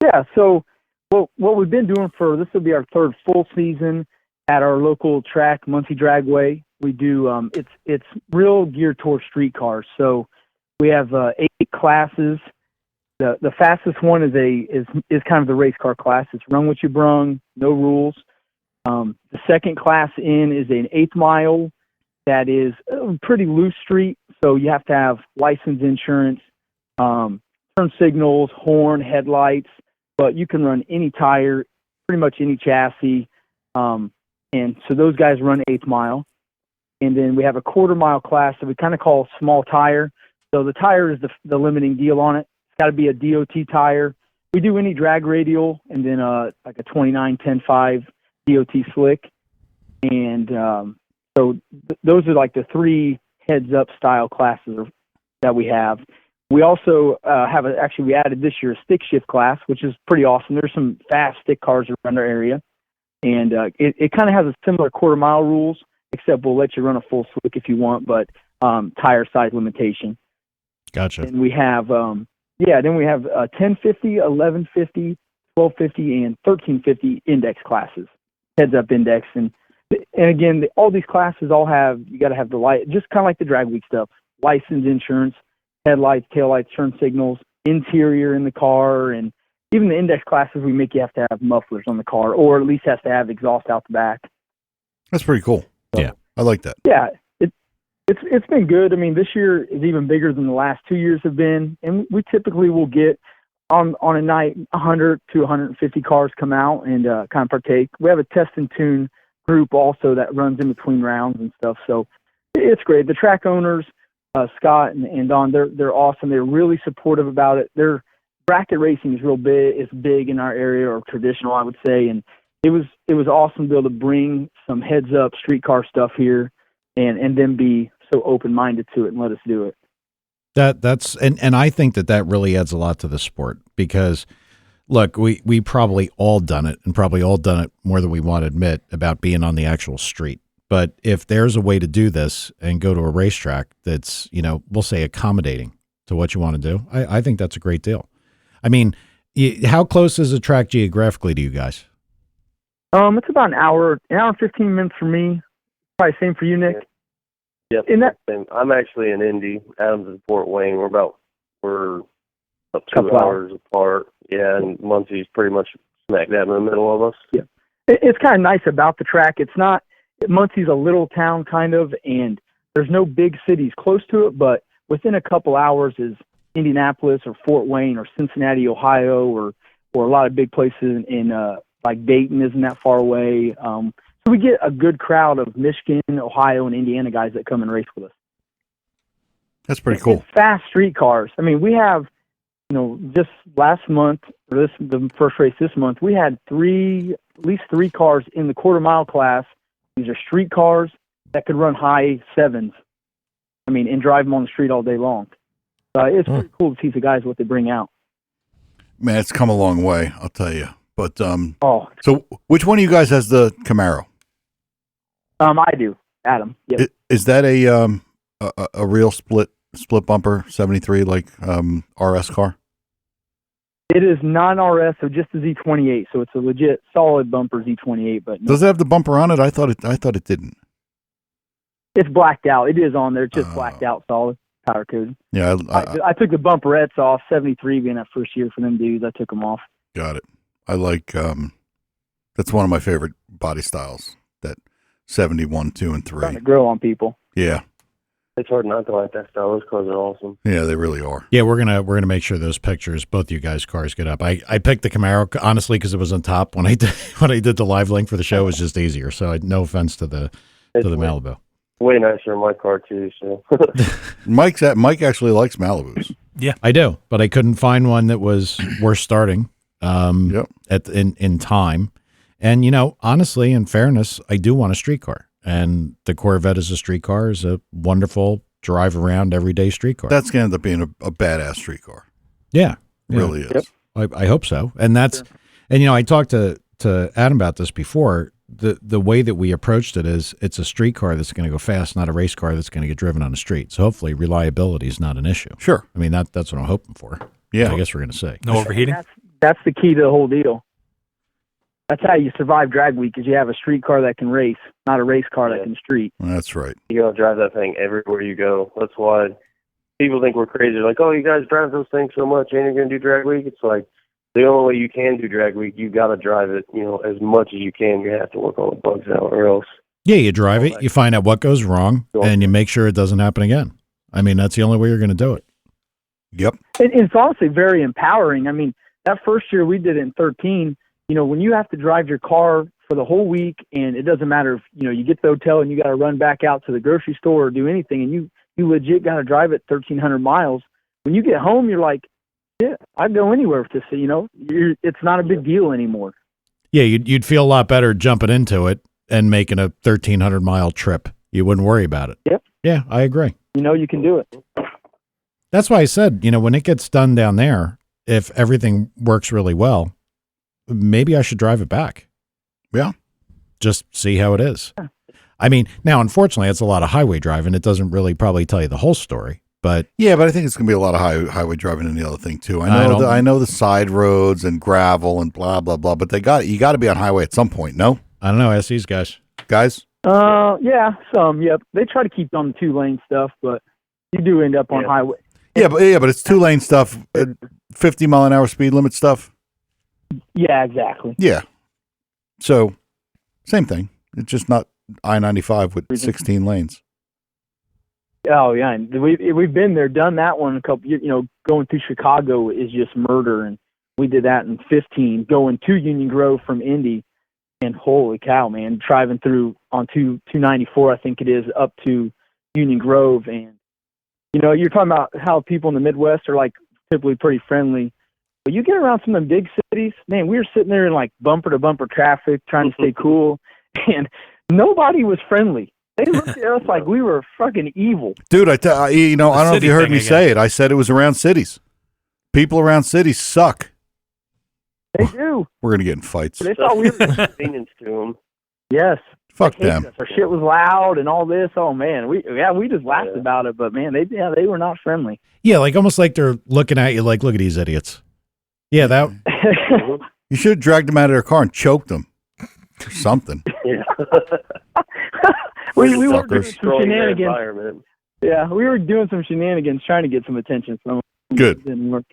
Yeah. So what we've been doing this will be our third full season at our local track, Muncie Dragway. We do it's real geared towards street cars. So we have 8 classes. The fastest one is kind of the race car class. It's run what you brung, no rules. The second class in is an 8th mile. That is a pretty loose street, so you have to have license, insurance, turn signals, horn, headlights, but you can run any tire, pretty much any chassis, and so those guys run 8th mile. And then we have a 1/4 mile class that we kind of call small tire. So the tire is the limiting deal on it. It's got to be a DOT tire. We do any drag radial, and then like a 29-10-5 DOT slick, and so those are like the 3 heads-up style classes that we have. We also we added this year a stick shift class, which is pretty awesome. There's some fast stick cars around our area, and it kind of has a similar 1/4 mile rules, except we'll let you run a full slick if you want, but tire size limitation. Gotcha. And we have, then we have 1050, 1150, 1250, and 1350 index classes, heads-up index, and again, all these classes all have, you got to have the light, just kind of like the drag week stuff, license, insurance, headlights, taillights, turn signals, interior in the car, and even the index classes, we make you have to have mufflers on the car, or at least has to have exhaust out the back. That's pretty cool. So, yeah. I like that. Yeah. It's been good. I mean, this year is even bigger than the last 2 years have been, and we typically will get on a night 100 to 150 cars come out and kind of partake. We have a test and tune group also that runs in between rounds and stuff. So it's great. The track owners, Scott and Don, they're awesome. They're really supportive about it. Their bracket racing is real big. It's big in our area, or traditional, I would say. And it was awesome to be able to bring some heads up streetcar stuff here and then be so open-minded to it and let us do it. That's and I think that really adds a lot to the sport, because look, we probably all done it, and probably all done it more than we want to admit, about being on the actual street. But if there's a way to do this and go to a racetrack that's, we'll say accommodating to what you want to do, I think that's a great deal. I mean, how close is a track geographically to you guys? It's about an hour and 15 minutes for me. Probably same for you, Nick. Yep. I'm actually in Indy. Adams is Fort Wayne. We're about 2 hours apart. Yeah, and Muncie's pretty much smack dab in the middle of us. Yeah, it's kind of nice about the track. It's not, Muncie's a little town kind of, and there's no big cities close to it, but within a couple hours is Indianapolis or Fort Wayne or Cincinnati, Ohio, or a lot of big places in like Dayton isn't that far away. So we get a good crowd of Michigan, Ohio, and Indiana guys that come and race with us. That's pretty cool. It's fast street cars. I mean, we have, just last month, or the first race this month, we had at least three cars in the 1/4 mile class. These are street cars that could run high 7s. I mean, and drive them on the street all day long. It's pretty cool to see the guys what they bring out. Man, it's come a long way, I'll tell you. But so which one of you guys has the Camaro? I do, Adam. Yep. Is that a real split bumper 73 like RS car? It is non-RS, so just the Z28. So it's a legit solid bumper Z28. But no, Does it have the bumper on it? I thought it didn't. it's blacked out. It is on there. It's just blacked out, solid powder coated. Yeah, I took the bumperettes off. 73 being that first year for them dudes, I took them off. got it. I like that's one of my favorite body styles. That 71, 2, and 3. Trying to grow on people. Yeah, It's hard not to like that style. Those cars are awesome. yeah, they really are. Yeah, we're gonna make sure those pictures, both you guys' cars, get up. I picked the Camaro honestly because it was on top when I did the live link for the show. It was just easier. So no offense to the Malibu. Way nicer in my car too. So Mike actually likes Malibus. I do, but I couldn't find one that was worth starting. Yep. In time, and honestly, in fairness, I do want a street car, and the Corvette is a street car, is a wonderful drive around everyday street car. That's gonna end up being a badass street car. Yeah, Really is. Yep. I hope so, and that's and I talked to Adam about this before. The way that we approached it is it's a street car that's going to go fast, not a race car that's going to get driven on the street. So hopefully reliability is not an issue. Sure. I mean that's what I'm hoping for. Yeah. I guess we're going to say. No overheating. That's the key to the whole deal. That's how you survive drag week, is you have a street car that can race, not a race car that can street. That's right. you gotta drive that thing everywhere you go. That's why people think we're crazy. They're like, oh, you guys drive those things so much, and you're gonna do drag week. It's like the only way you can do drag week, you gotta drive it, as much as you can. You have to work all the bugs out, or else. Yeah, you drive it, you find out what goes wrong, and you make sure it doesn't happen again. I mean, that's the only way you're going to do it. Yep. It's honestly very empowering. I mean, that first year we did it in 13, when you have to drive your car for the whole week, and it doesn't matter if, you get to the hotel and you got to run back out to the grocery store or do anything, and you legit got to drive it 1,300 miles. When you get home, you're like, yeah, I'd go anywhere with this. It's not a big deal anymore. Yeah, you'd feel a lot better jumping into it and making a 1,300-mile trip. You wouldn't worry about it. Yep. Yeah, I agree. You can do it. That's why I said, when it gets done down there, if everything works really well, maybe I should drive it back. Yeah. Just see how it is. I mean, now, unfortunately, it's a lot of highway driving. It doesn't really probably tell you the whole story, but Yeah, but I think it's going to be a lot of highway driving and the other thing too. I know the side roads and gravel and blah blah blah, but you got to be on highway at some point. No, I don't know. Ask these guys. Yeah, some. Yep, they try to keep on the 2-lane stuff, but you do end up on highway. Yeah, but it's 2-lane stuff, 50-mile-an-hour speed limit stuff. Yeah, exactly. Yeah. So, same thing. It's just not I-95 with 16 lanes. Oh yeah, and we've been there, done that one a couple. Going through Chicago is just murder, and we did that in 15, going to Union Grove from Indy, and holy cow, man, driving through on 294, I think it is, up to Union Grove, and you're talking about how people in the Midwest are like typically pretty friendly, but you get around some of the big cities, man, we were sitting there in like bumper to bumper traffic, trying to stay cool, and nobody was friendly. They looked at us like we were fucking evil. Dude, I don't know if you heard me say it. I said it was around cities. People around cities suck. They do. We're going to get in fights. They thought we were Convenience to them. Yes. Fuck them. Our shit was loud and all this. Oh man, we just laughed about it, but man, they were not friendly. Yeah, like almost like they're looking at you like, look at these idiots. Yeah, that. You should have dragged them out of their car and choked them or something. Yeah. we were doing some Destroying their shenanigans. environment. Yeah, we were doing some shenanigans trying to get some attention from them. Good. It didn't work.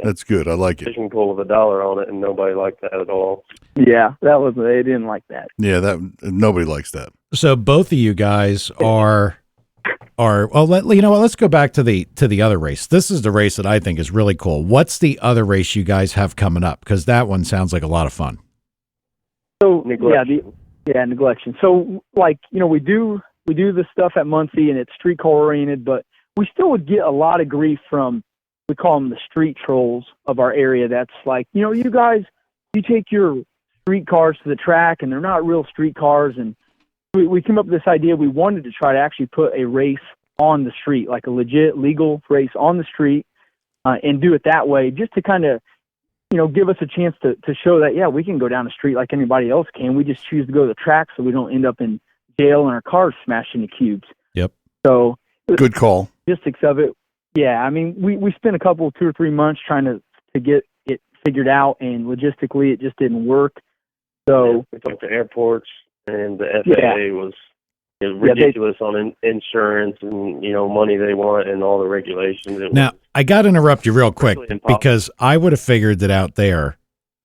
That's good. I like it. Fishing pole with $1 on it, and nobody liked that at all. Yeah, they didn't like that. Yeah, nobody likes that. So both of you guys are well. Let's go back to the other race. This is the race that I think is really cool. What's the other race you guys have coming up? Because that one sounds like a lot of fun. So Neglection. Neglection. So we do the stuff at Muncie, and it's streetcar oriented, but we still would get a lot of grief from, we call them the street trolls of our area. That's like, you guys, you take your street cars to the track, and they're not real street cars. And we came up with this idea. We wanted to try to actually put a race on the street, like a legit legal race on the street, and do it that way, just to kind of give us a chance to show that, yeah, we can go down the street like anybody else can. We just choose to go to the track so we don't end up in jail and our cars smashed into cubes. Yep. So Good call. logistics of it, yeah. I mean, we spent 2 or 3 months trying to get it figured out, and logistically it just didn't work. So we talked to airports, and the FAA was ridiculous on insurance and money they want and all the regulations. Now, I got to interrupt you real quick because I would have figured that out there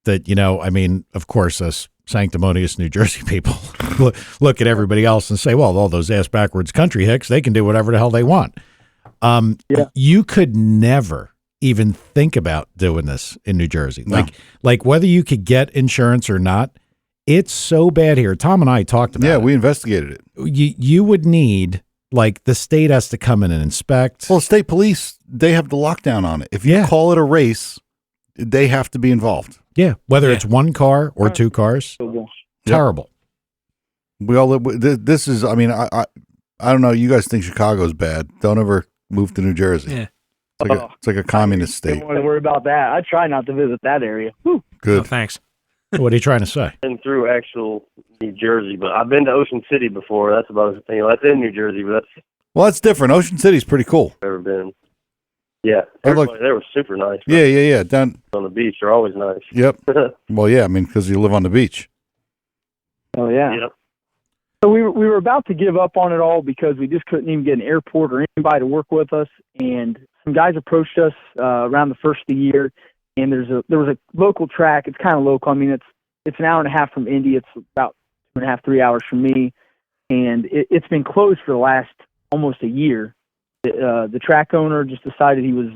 that, I mean, of course, us sanctimonious New Jersey people look at everybody else and say, well, all those ass backwards country hicks, they can do whatever the hell they want. You could never even think about doing this in New Jersey. No. Like whether you could get insurance or not, it's so bad here. Tom and I talked about it. Yeah, we investigated it. You would need, like, the state has to come in and inspect. Well, state police, they have the lockdown on it. If you call it a race, they have to be involved. Yeah, whether it's one car or 2 cars. Terrible. We all live. This is. I mean, I don't know. You guys think Chicago's bad? Don't ever move to New Jersey. Yeah. It's like a communist state. Don't want to worry about that. I try not to visit that area. Whew. Good. Oh, thanks. What are you trying to say? Been through actual New Jersey, but I've been to Ocean City before. That's about that's in New Jersey, but Well, that's different. Ocean City's pretty cool. never been. Yeah, I'd like- everybody there was super nice. Yeah. Down. On the beach, they're always nice. Yep. Well, yeah. I mean, because you live on the beach. Oh, yeah. Yep. So we were about to give up on it all because we just couldn't even get an airport or anybody to work with us. And some guys approached us around the first of the year, and there was a local track. It's kind of local. I mean, it's an hour and a half from Indy. It's about 2.5, 3 hours from me, and it's been closed for the last almost a year. The track owner just decided he was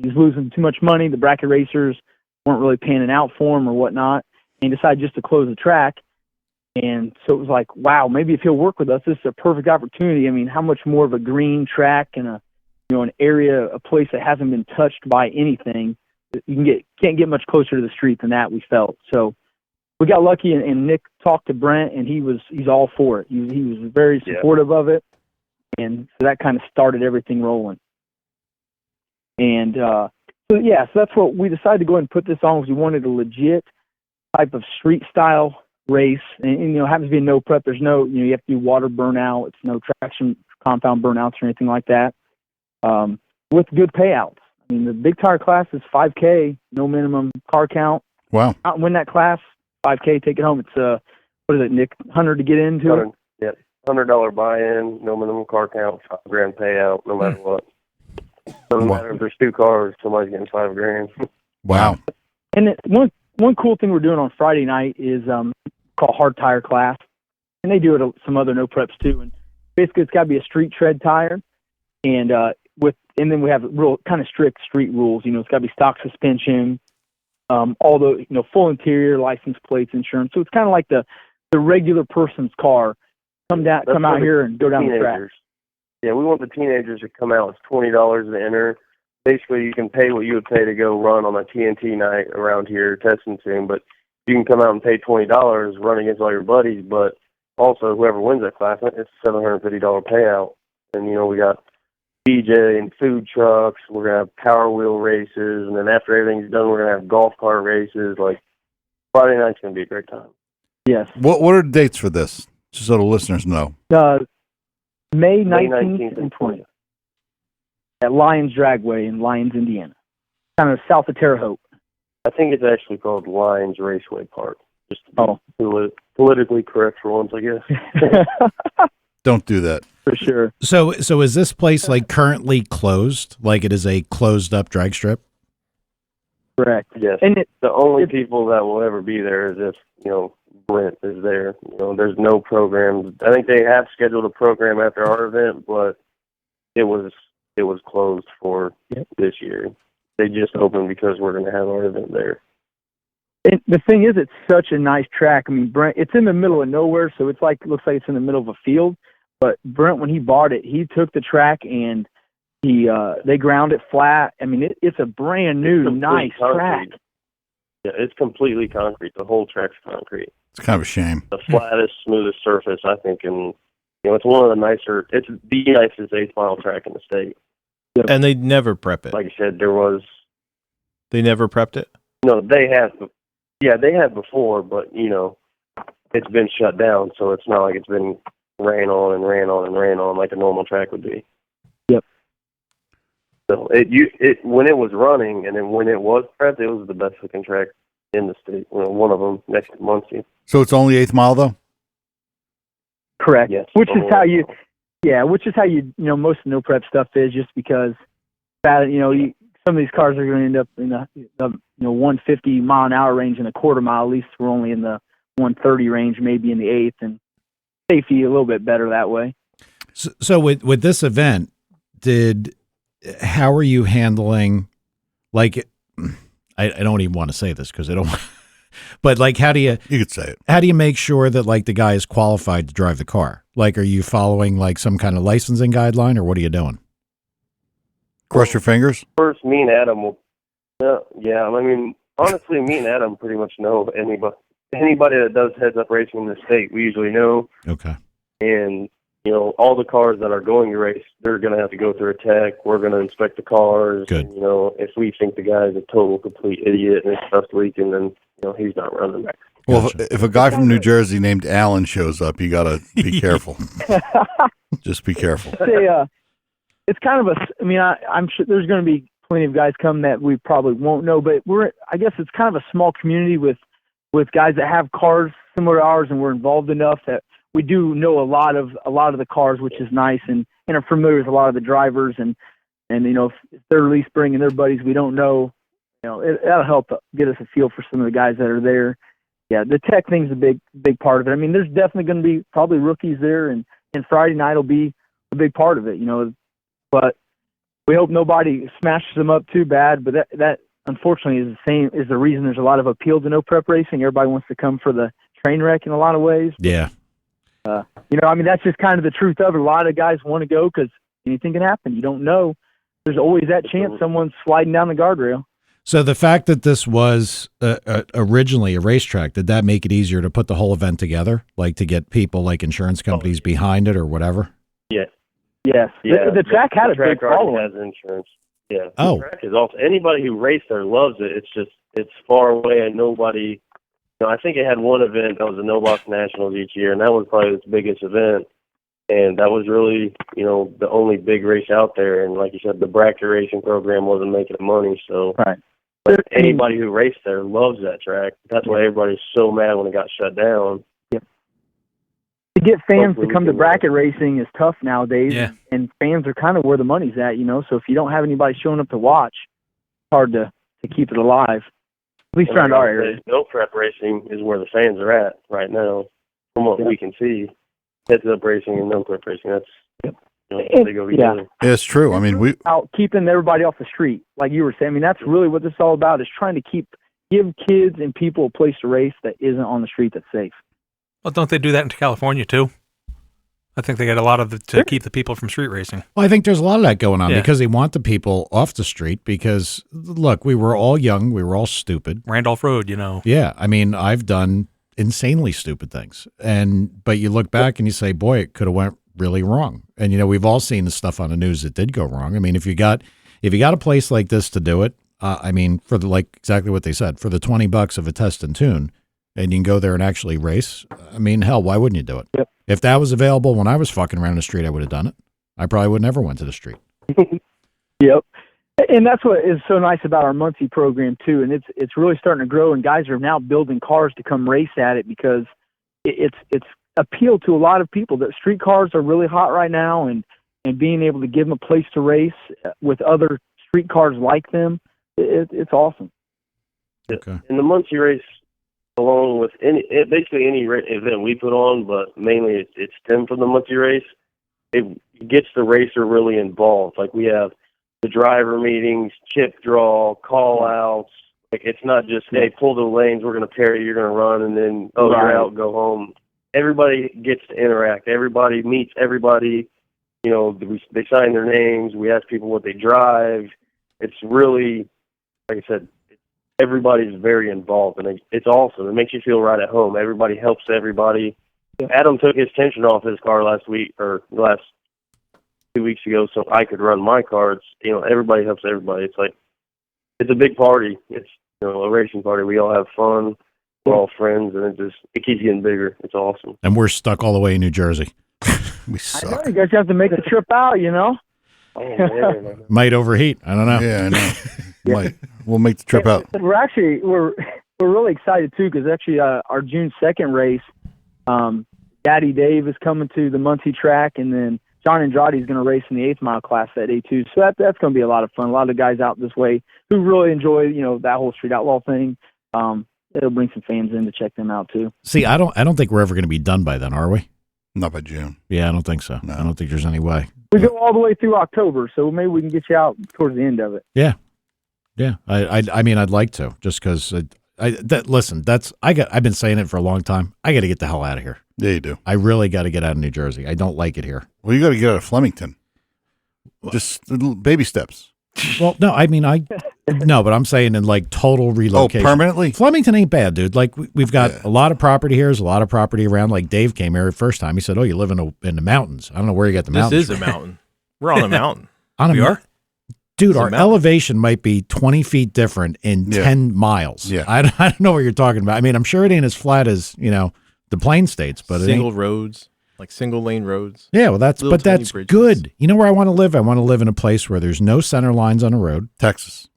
losing too much money. The bracket racers weren't really panning out for him or whatnot, and he decided just to close the track. And so it was like, wow, maybe if he'll work with us, this is a perfect opportunity. I mean, how much more of a green track and an area, a place that hasn't been touched by anything. You can't get much closer to the street than that, we felt. So we got lucky, and Nick talked to Brent, and he's all for it. He was very supportive of it, and so that kind of started everything rolling. And so that's what we decided to go ahead and put this on, because we wanted a legit type of street style race, and happens to be a no prep. There's no, you have to do water burnout. It's no traction compound burnouts or anything like that. With good payouts. I mean, the big tire class is $5K, no minimum car count. Wow. Out and win that class, $5K, take it home. It's what is it, Nick? 100 to get into it. Yeah, $100 buy-in, no minimum car count, $5,000 payout, no matter what. Doesn't matter if there's 2 cars, somebody's getting $5,000. Wow. And one cool thing we're doing on Friday night is called Hard Tire Class, and they do it at some other no preps too. And basically, it's got to be a street tread tire, and then we have real kind of strict street rules. It's got to be stock suspension, all the full interior, license plates, insurance. So it's kind of like the regular person's car. Come out here and go down the track. Yeah, we want the teenagers to come out. It's $20 to enter. Basically, you can pay what you would pay to go run on a TNT night around here, testing soon, but you can come out and pay $20, run against all your buddies, but also whoever wins that class, it's a $750 payout. And, we got DJ and food trucks. We're going to have power wheel races, and then after everything's done, we're going to have golf cart races. Like, Friday night's going to be a great time. Yes. What are the dates for this, just so the listeners know? May 19th and 20th at Lions Dragway in Lyons, Indiana, kind of south of Terre Haute. I think it's actually called Lions Raceway Park, just to be politically correct for once, I guess. Don't do that. For sure. So is this place like currently closed? Like it is a closed up drag strip? Correct. Yes. And the only people that will ever be there is if, Brent is there. There's no programs. I think they have scheduled a program after our event, but it was closed for this year. They just opened because we're going to have our event there. And the thing is, it's such a nice track. I mean, Brent, it's in the middle of nowhere, so looks like it's in the middle of a field. But Brent, when he bought it, he took the track and they ground it flat. I mean, it's a brand new, nice track. Yeah, it's completely concrete. The whole track's concrete. It's kind of a shame. The flattest, smoothest surface, I think, and it's one of the nicer. It's the nicest 8th-mile track in the state. And they never prep it. Like I said, They never prepped it? No, they have. Yeah, they have before, but it's been shut down, so it's not like it's been ran on and ran on and ran on like a normal track would be. Yep. So it when it was running and then when it was prepped, it was the best looking track in the state. One of them next to Muncie. So it's only 8th mile though? Correct. Yes. Which is how you most no prep stuff is, just because some of these cars are going to end up in the 150 mile an hour range in a quarter mile. At least we're only in the 130 range, maybe in the 8th, and safety a little bit better that way. So with this event, how are you handling, like, I don't even want to say this because I don't, but like, how do you could say it. How do you make sure that like the guy is qualified to drive the car? Like, are you following like some kind of licensing guideline, or what are you doing? Cross your fingers? First, me and Adam will, yeah, I mean, honestly, me and Adam pretty much know anybody that does heads-up racing in the state. We usually know. Okay. And, all the cars that are going to race, they're going to have to go through a tech. We're going to inspect the cars. Good. And, if we think the guy's a total complete idiot and it's stuff's leaking, then, he's not running back. Well, Gotcha. if a guy from New Jersey named Alan shows up, you got to be careful. Just be careful. It's kind of I'm sure there's going to be plenty of guys come that we probably won't know, but I guess it's kind of a small community with guys that have cars similar to ours, and we're involved enough that we do know a lot of the cars, which is nice, and are familiar with a lot of the drivers, and if they're at least bringing their buddies we don't know, that'll help get us a feel for some of the guys that are there. Yeah, the tech thing's a big part of it. I mean, there's definitely going to be probably rookies there, and Friday night will be a big part of it, but we hope nobody smashes them up too bad. But that unfortunately is the reason there's a lot of appeal to no prep racing. Everybody wants to come for the train wreck in a lot of ways. Yeah. That's just kind of the truth of it. A lot of guys want to go because anything can happen. You don't know. There's always that chance someone's sliding down the guardrail. So the fact that this was originally a racetrack, did that make it easier to put the whole event together? Like to get people like insurance companies behind it or whatever? Yes. Yes. Yeah. The track had a track big following. has insurance. Yeah. Oh. The track is also, anybody who raced there loves it. It's far away and nobody, I think it had one event that was the No Box Nationals each year, and that was probably its biggest event. And that was really, the only big race out there. And like you said, the bracket racing program wasn't making money. So right. But anybody who raced there loves that track. That's why everybody's so mad when it got shut down. Yep. To get fans to come to bracket racing is tough nowadays. Yeah. And fans are kind of where the money's at, So if you don't have anybody showing up to watch, it's hard to keep it alive. At least around our area. No prep racing is where the fans are at right now, from what we can see. Heads up racing and no prep racing. That's they go together. Yeah, it's true. I mean, out keeping everybody off the street, like you were saying. I mean, that's really what this is all about: is trying to give kids and people a place to race that isn't on the street that's safe. Well, don't they do that in California too? I think they get a lot of it to keep the people from street racing. Well, I think there's a lot of that going on because they want the people off the street because, look, we were all young. We were all stupid. Randolph Road, Yeah. I mean, I've done insanely stupid things. But you look back and you say, boy, it could have went really wrong. And, we've all seen the stuff on the news that did go wrong. I mean, if you got a place like this to do it, I mean, for exactly what they said, for the $20 of a test and tune, and you can go there and actually race, I mean, hell, why wouldn't you do it? Yep. If that was available when I was fucking around the street, I would have done it. I probably would never went to the street. Yep. And that's what is so nice about our Muncie program too. And it's really starting to grow, and guys are now building cars to come race at it because it's appealed to a lot of people. That street cars are really hot right now, and being able to give them a place to race with other street cars like them, it's awesome. Okay. And the Muncie race, along with basically any event we put on, but mainly it's stemmed from the Muncie race, it gets the racer really involved. Like we have the driver meetings, chip draw, call outs. Like it's not just, hey, pull the lanes, we're going to pair you, you're going to run, and then, you're out, go home. Everybody gets to interact. Everybody meets everybody. They sign their names. We ask people what they drive. It's really, like I said, everybody's very involved, and it's awesome. It makes you feel right at home. Everybody helps everybody. Adam took his tension off his car last 2 weeks ago, so I could run my car. It's, everybody helps everybody. It's like, it's a big party. It's a racing party. We all have fun. We're all friends, and it keeps getting bigger. It's awesome. And we're stuck all the way in New Jersey. We I know suck. you guys have to make the trip out, Oh, man. Might overheat. I don't know. Yeah, I know. Might. We'll make the trip out. We're really excited too, because actually our June 2nd race, Daddy Dave is coming to the Muncie track, and then John Andrade is going to race in the 8th mile class at A2. So that's going to be a lot of fun. A lot of guys out this way who really enjoy that whole street outlaw thing. It'll bring some fans in to check them out too. See, I don't think we're ever going to be done by then, are we? Not by June. Yeah, I don't think so. No. I don't think there's any way. We go all the way through October, so maybe we can get you out towards the end of it. Yeah. I mean, I'd like to, just because. Listen, I've been saying it for a long time. I got to get the hell out of here. Yeah, you do. I really got to get out of New Jersey. I don't like it here. Well, you got to get out of Flemington. Just little baby steps. Well, no, I mean, no, but I'm saying in like total relocation. Oh, permanently? Flemington ain't bad, dude. Like we've got a lot of property here. There's a lot of property around. Like Dave came here the first time. He said, "Oh, you live in the mountains." I don't know where you got the This mountains. is a mountain. We're on a mountain. We are? Dude, It's a our mountain. elevation might be 20 feet different in 10 miles. Yeah. I don't know what you're talking about. I mean, I'm sure it ain't as flat as, the plain states, but Single it ain't. roads, like single lane roads. Yeah, well, little tiny that's bridges. good. You know where I want to live? I want to live in a place where there's no center lines on the road. Texas.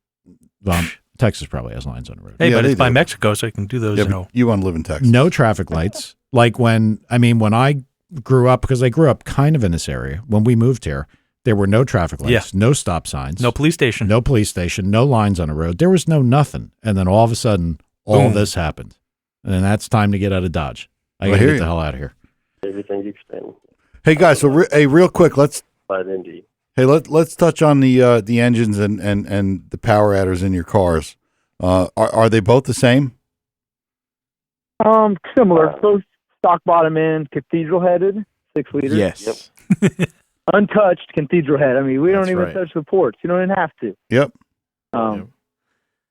Texas probably has lines on the road. Hey, Yeah, but they it's by do. Mexico, so you can do those, Yeah, but you want to live in Texas. No traffic lights. Like when I grew up, because I grew up kind of in this area, when we moved here, there were no traffic lights, no stop signs, no police station. no police station, no lines on the road. There was no nothing. And then all of a sudden, all Boom. this happened. And then that's time to get out of Dodge. I I got to hear get you. the hell out of here. Everything you can. Hey guys, so real quick, let's But indeed. touch on the engines and the power adders in your cars. Are they both the same? Similar. Both stock bottom end, cathedral headed, 6 liter. Yes. Untouched cathedral head. I mean, we don't That's even right. touch the ports. You don't even have to. Yep. I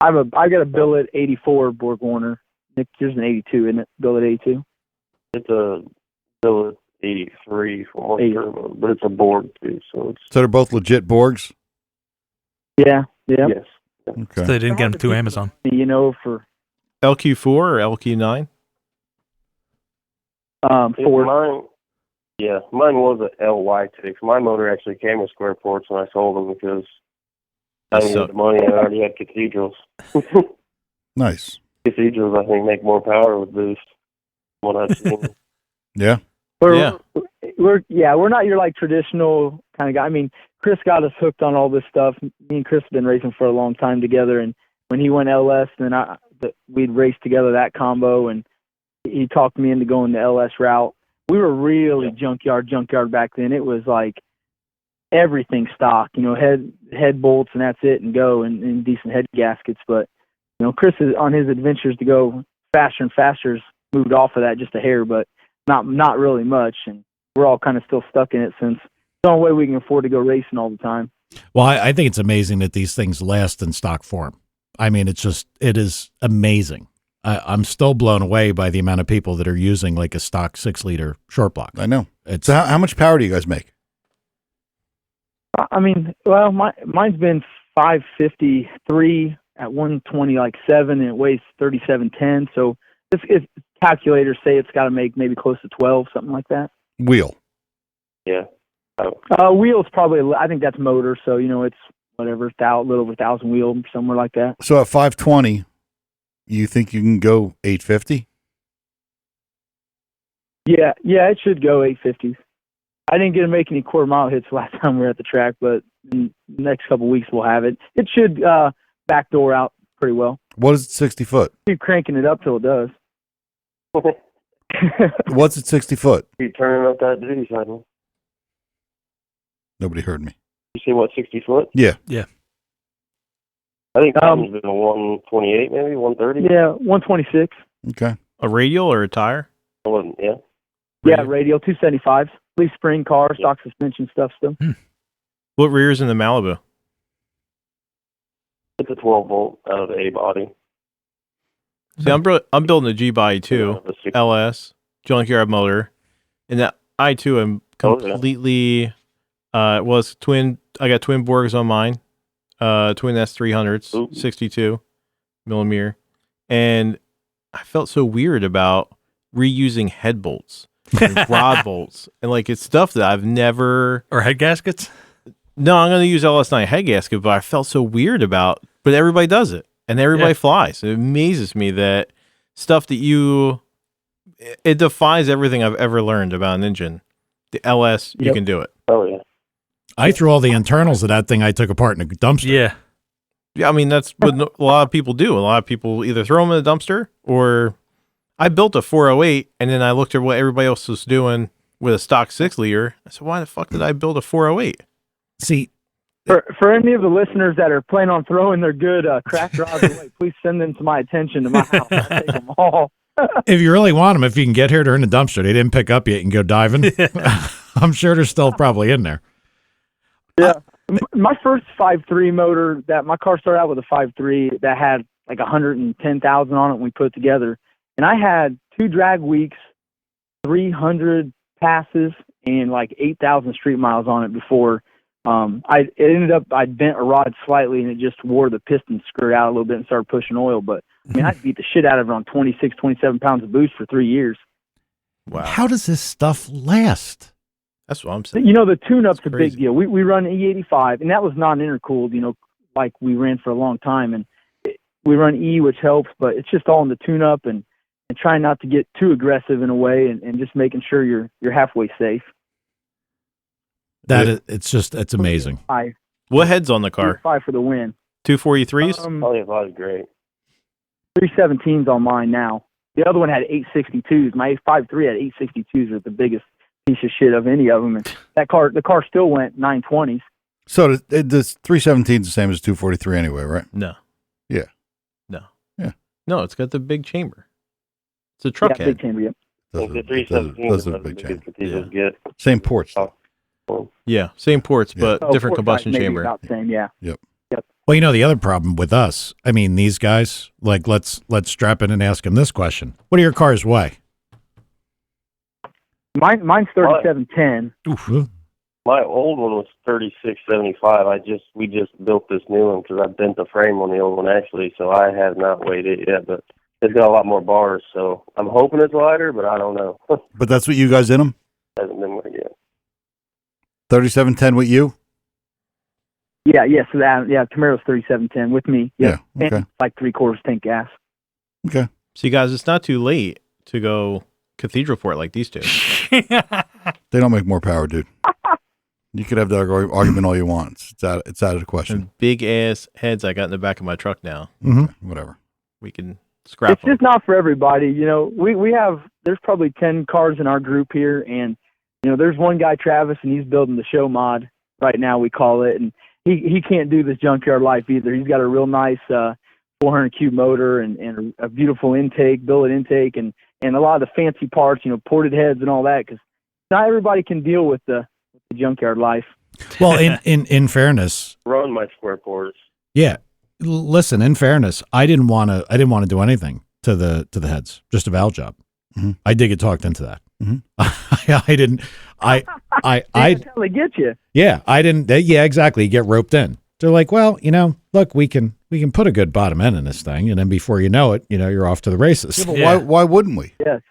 got a billet 84 Borg Warner. Nick, here's an 82, isn't it? Billet 82. It's a Billet 83 for more turbo, but it's a Borg too, so it's So they're both legit Borgs. Yeah. yes. Okay. So they didn't get them through Amazon. For LQ4 or LQ9? Ford. Mine was a LY6. My motor actually came with square ports, and I sold them because I didn't have the money. I already had cathedrals. Nice. Cathedrals, I think, make more power with boost. What I've seen. Yeah. We're not your like traditional kind of guy. I mean, Chris got us hooked on all this stuff. Me and Chris have been racing for a long time together, and when he went LS, then we'd race together that combo, and he talked me into going the LS route. We were really junkyard back then. It was like everything stock, head bolts and that's it, and go, and decent head gaskets. But Chris is on his adventures to go faster and faster. Moved off of that just a hair, but not really much. And we're all kind of still stuck in it since the only way we can afford to go racing all the time. Well, I think it's amazing that these things last in stock form. I mean, it is amazing. I'm still blown away by the amount of people that are using like a stock 6 liter short block. I know. It's So how much power do you guys make? I mean, well, mine's been 553 at 120.7, and it weighs 3710. So if calculators say it's got to make maybe close to 12, something like that. Wheel. Yeah. Wheels probably. I think that's motor. So it's whatever, a little over 1,000 wheel, somewhere like that. So at 520, you think you can go 850? Yeah, it should go 850s. I didn't get to make any quarter mile hits last time we were at the track, but in the next couple of weeks we'll have it. It should backdoor out pretty well. What is it, 60 foot? Keep cranking it up till it does. What's it, 60 foot? You turning up that duty cycle. Nobody heard me. You say what, 60 foot? Yeah. I think mine's been a 128, maybe 130. Yeah, 126. Okay. A radial or a tire? I wasn't, yeah. Yeah, radial 275s. Leaf spring car, stock suspension stuff still. What rear's in the Malibu? It's a 12 volt out of A body. See, I'm building a G by I2 LS junkyard motor, and that I2 I'm completely was twin. I got twin Borgs on mine, twin S300s, 62, millimeter, and I felt so weird about reusing head bolts, and rod bolts, and like it's stuff that I've never. Or head gaskets? No, I'm going to use LS9 head gasket, but I felt so weird about. But everybody does it, and everybody flies. It amazes me that stuff that it defies everything I've ever learned about an engine. The LS, you can do it. Oh yeah. I threw all the internals of that thing I took apart in a dumpster. Yeah. Yeah, I mean, that's what a lot of people do. A lot of people either throw them in the dumpster or I built a 408 and then I looked at what everybody else was doing with a stock 6-liter. I said, why the fuck did I build a 408? See, For any of the listeners that are planning on throwing their good cracked rods away, please send them to my attention to my house. I'll take them all. if you really want them, if you can get here, they're in the dumpster. They didn't pick up yet. You can go diving. I'm sure they're still probably in there. Yeah. My first 5.3 motor, that my car started out with a 5.3 that had like 110,000 on it when we put it together. And I had 2 drag weeks, 300 passes, and like 8,000 street miles on it before it ended up, I bent a rod slightly and it just wore the piston skirt out a little bit and started pushing oil. But I mean, I beat the shit out of it on 26, 27 pounds of boost for 3 years. Wow. How does this stuff last? That's what I'm saying. You know, the tune-up's a crazy. big deal. We run E85, and that was non-intercooled, you know, like we ran for a long time. And we run E, which helps, but it's just all in the tune-up and trying not to get too aggressive in a way and just making sure you're halfway safe. It's amazing. What head's on the car? 5 for the win. 243s? Oh yeah, that was great. 317s on mine now. The other one had 862s. My 5.3 had 862s, are the biggest piece of shit of any of them. And the car still went 920s. So the 317 is the same as 243 anyway, right? No. Yeah. No. Yeah. No, it's got the big chamber. It's a truck Yeah, head. big chamber, yep. I think the 317 those is are what big the change. Cathedrals get. Same ports. Though. Yeah, same ports, but Oh, different 4 combustion maybe chamber. About the same, yeah. Well, you know, the other problem with us, I mean, these guys, like, let's strap in and ask them this question. What do your cars weigh? Mine's 3710. Oof. My old one was 3675. We just built this new one because I bent the frame on the old one actually, so I have not weighed it yet, but it's got a lot more bars, so I'm hoping it's lighter, but I don't know. But that's what you guys in them? Hasn't been weighed yet. 3710 with you? Yeah, so Camaro's 3710 with me. Yeah, And okay. like 3/4 tank gas. Okay. See, guys, it's not too late to go cathedral port like these two. They don't make more power, dude. You could have that argument all you want. It's out of the question. And big ass heads I got in the back of my truck now. Mm-hmm. Whatever. We can scrap It's them. just not for everybody. You know, there's probably 10 cars in our group here, and you know, there's one guy, Travis, and he's building the show mod right now, we call it, and he can't do this junkyard life either. He's got a real nice 400 cube motor and a beautiful intake, billet intake, and a lot of the fancy parts, you know, ported heads and all that, because not everybody can deal with the junkyard life. Well, in fairness, Run my square ports. yeah. Listen, in fairness, I didn't want to do anything to the heads, just a valve job. Mm-hmm. I did get talked into that. Mm-hmm. I didn't. That's how they get you. Yeah, I didn't. Yeah, exactly. You get roped in. They're like, well, you know, look, we can put a good bottom end in this thing, and then before you know it, you know, you're off to the races. Yeah, but Yeah. why wouldn't we? Yes.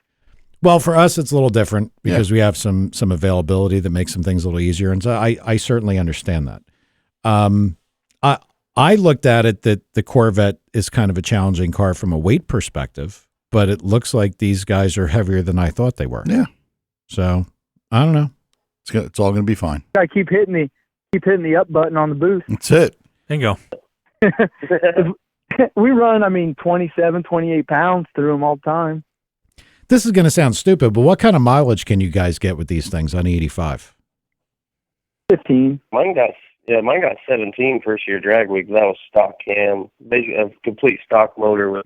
Well, for us, it's a little different because we have some availability that makes some things a little easier, and so I certainly understand that. I looked at it that the Corvette is kind of a challenging car from a weight perspective, but it looks like these guys are heavier than I thought they were. Yeah. So I don't know. It's all going to be fine. Gotta keep hitting the up button on the boost. That's it. Bingo. We run, 27, 28 pounds through them all the time. This is going to sound stupid, but what kind of mileage can you guys get with these things on E85? 15. Mine got 17 first year drag week. That was stock cam, basically a complete stock motor with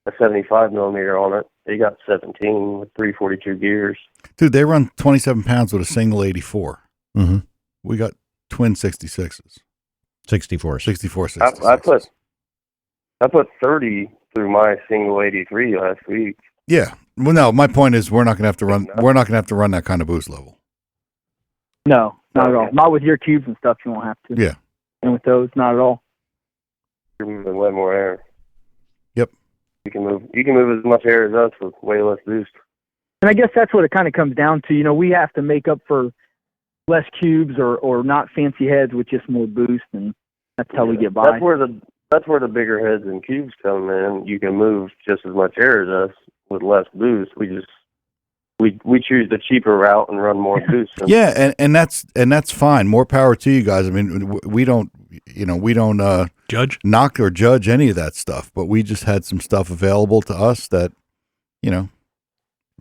a 75 millimeter on it. They got 17 with 342 gears. Dude, they run 27 pounds with a single 84. Mm-hmm. We got twin 66s. 64. 64 66s. I put 30 through my single 83 last week. Yeah. Well, no, my point is we're not going to have to run. We're not going to have to run that kind of boost level. No, not at all. Okay. Not with your cubes and stuff, you won't have to. Yeah. And with those, not at all. You're moving way more air. You can move as much air as us with way less boost. And I guess that's what it kind of comes down to. You know, we have to make up for less cubes or not fancy heads with just more boost, and that's how we get by. That's where the bigger heads and cubes come in. You can move just as much air as us with less boost. We choose the cheaper route and run more boost. Yeah, and that's fine. More power to you guys. I mean, we don't Judge? knock or judge any of that stuff, but we just had some stuff available to us that, you know,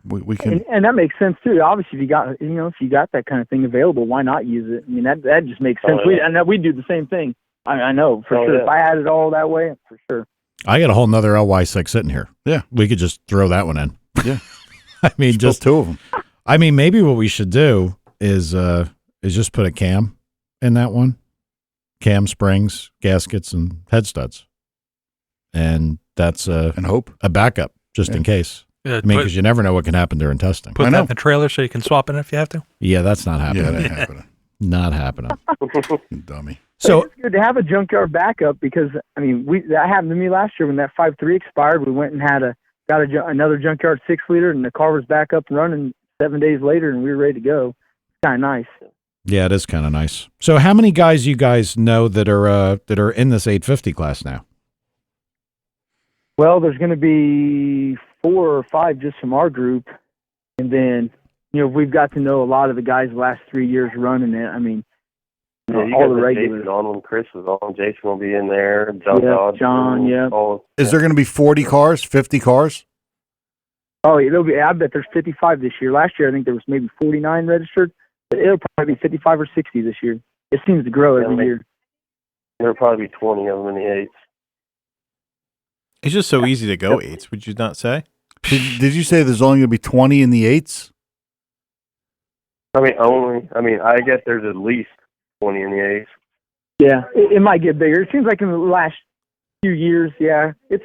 we can. And that makes sense too. Obviously, if you got that kind of thing available, why not use it? I mean, that just makes sense. Oh, yeah. We do the same thing. I know for sure. Yeah. If I had it all that way, for sure. I got a whole nother LY6 sitting here. Yeah. We could just throw that one in. Yeah. I mean, just two of them. I mean, maybe what we should do is just put a cam in that one. Cam springs, gaskets, and head studs. And that's And hope. a backup just in case. Yeah, I mean, because you never know what can happen during testing. put I that know. in the trailer so you can swap it if you have to. Yeah, that's not happening. Yeah, that ain't happening. Not happening. You dummy. So it's good to have a junkyard backup because I mean that happened to me last year when that 5.3 expired. We went and got another junkyard 6-liter, and the car was back up and running 7 days later, and we were ready to go. It's kind of nice. yeah, it is kind of nice. So how many guys you guys know that are in this 850 class now? Well, there's going to be 4 or 5 just from our group, and then we've got to know a lot of the guys the last 3 years running it. I mean, Yeah, you all got the regulars. Jason on when Chris was on. Jason will be in there. John Yeah, Dodge. John, yeah. Is there going to be 40 cars, 50 cars? Oh, it'll be. I bet there's 55 this year. Last year, I think there was maybe 49 registered, but it'll probably be 55 or 60 this year. It seems to grow every year. There'll probably be 20 of them in the 8s. It's just so easy to go 8s, would you not say? Did you say there's only going to be 20 in the 8s? I guess there's at least 20 in the 8s. Yeah, it might get bigger. It seems like in the last few years, yeah, it's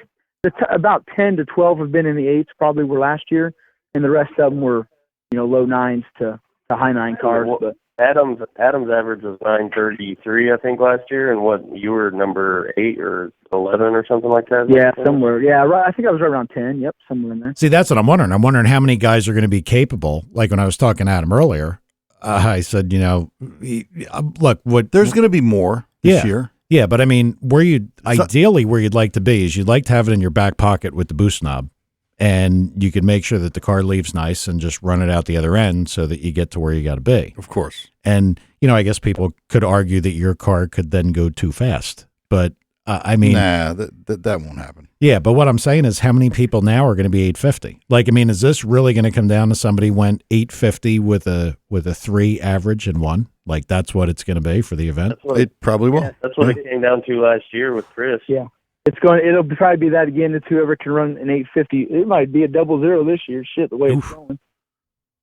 about 10 to 12 have been in the 8s. Probably were last year, and the rest of them were, low 9s to high 9 cars. Well, but Adam's average was 933, I think, last year, and you were number 8 or 11 or something like that. yeah, somewhere. Yeah, right. I think I was right around 10. Yep, somewhere in there. See, that's what I'm wondering. I'm wondering how many guys are going to be capable. Like when I was talking to Adam earlier, I said, look, what There's going to be more this year. Yeah, but I mean, where you'd like to be is you'd like to have it in your back pocket with the boost knob, and you can make sure that the car leaves nice and just run it out the other end so that you get to where you got to be. Of course. And, I guess people could argue that your car could then go too fast. But, I mean. Nah, that won't happen. Yeah, but what I'm saying is how many people now are going to be 850? Like, I mean, is this really going to come down to somebody went 850 with a 3 average and 1? Like, that's what it's going to be for the event? It probably will. That's what it came down to last year with Chris. Yeah. It'll probably be that again. It's whoever can run an 850. It might be a 00 this year. Shit, the way it's going.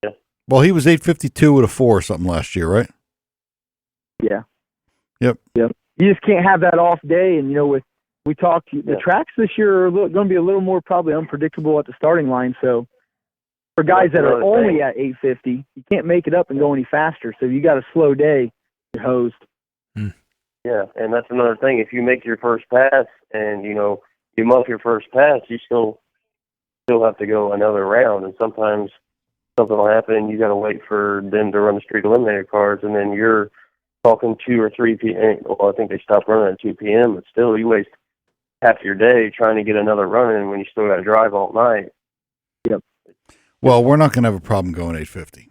Yeah. Well, he was 852 with a 4 or something last year, right? Yeah. Yep. You just can't have that off day. And the tracks this year are going to be a little more probably unpredictable at the starting line. So for guys that are only at 850, you can't make it up and go any faster. So if you got a slow day, you're hosed. Yeah, and that's another thing. If you make your first pass and, you muff your first pass, you still have to go another round. And sometimes something will happen and you got to wait for them to run the street eliminator cars, and then you're talking 2 or 3 p.m. Well, I think they stopped running at 2 p.m., but still you waste half your day trying to get another run in when you still got to drive all night. Yep. Well, we're not going to have a problem going 850.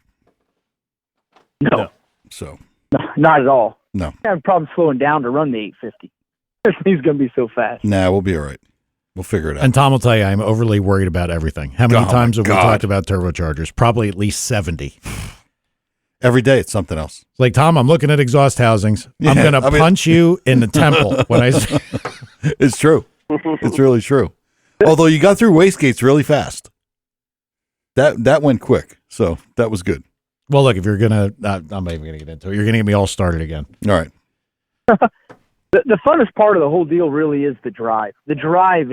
No. So. No, not at all. No. I have a problem slowing down to run the 850. He's going to be so fast. Nah, we'll be all right. We'll figure it out. And Tom will tell you, I'm overly worried about everything. How many times have we God. talked about turbochargers? Probably at least 70. Every day it's something else. It's like, Tom, I'm looking at exhaust housings. Yeah, I'm going to punch you in the temple when I say. It's true. It's really true. Although you got through wastegates really fast. That went quick. So that was good. Well, look, if you're going to, I'm not even going to get into it. You're going to get me all started again. All right. The funnest part of the whole deal really is the drive. The drive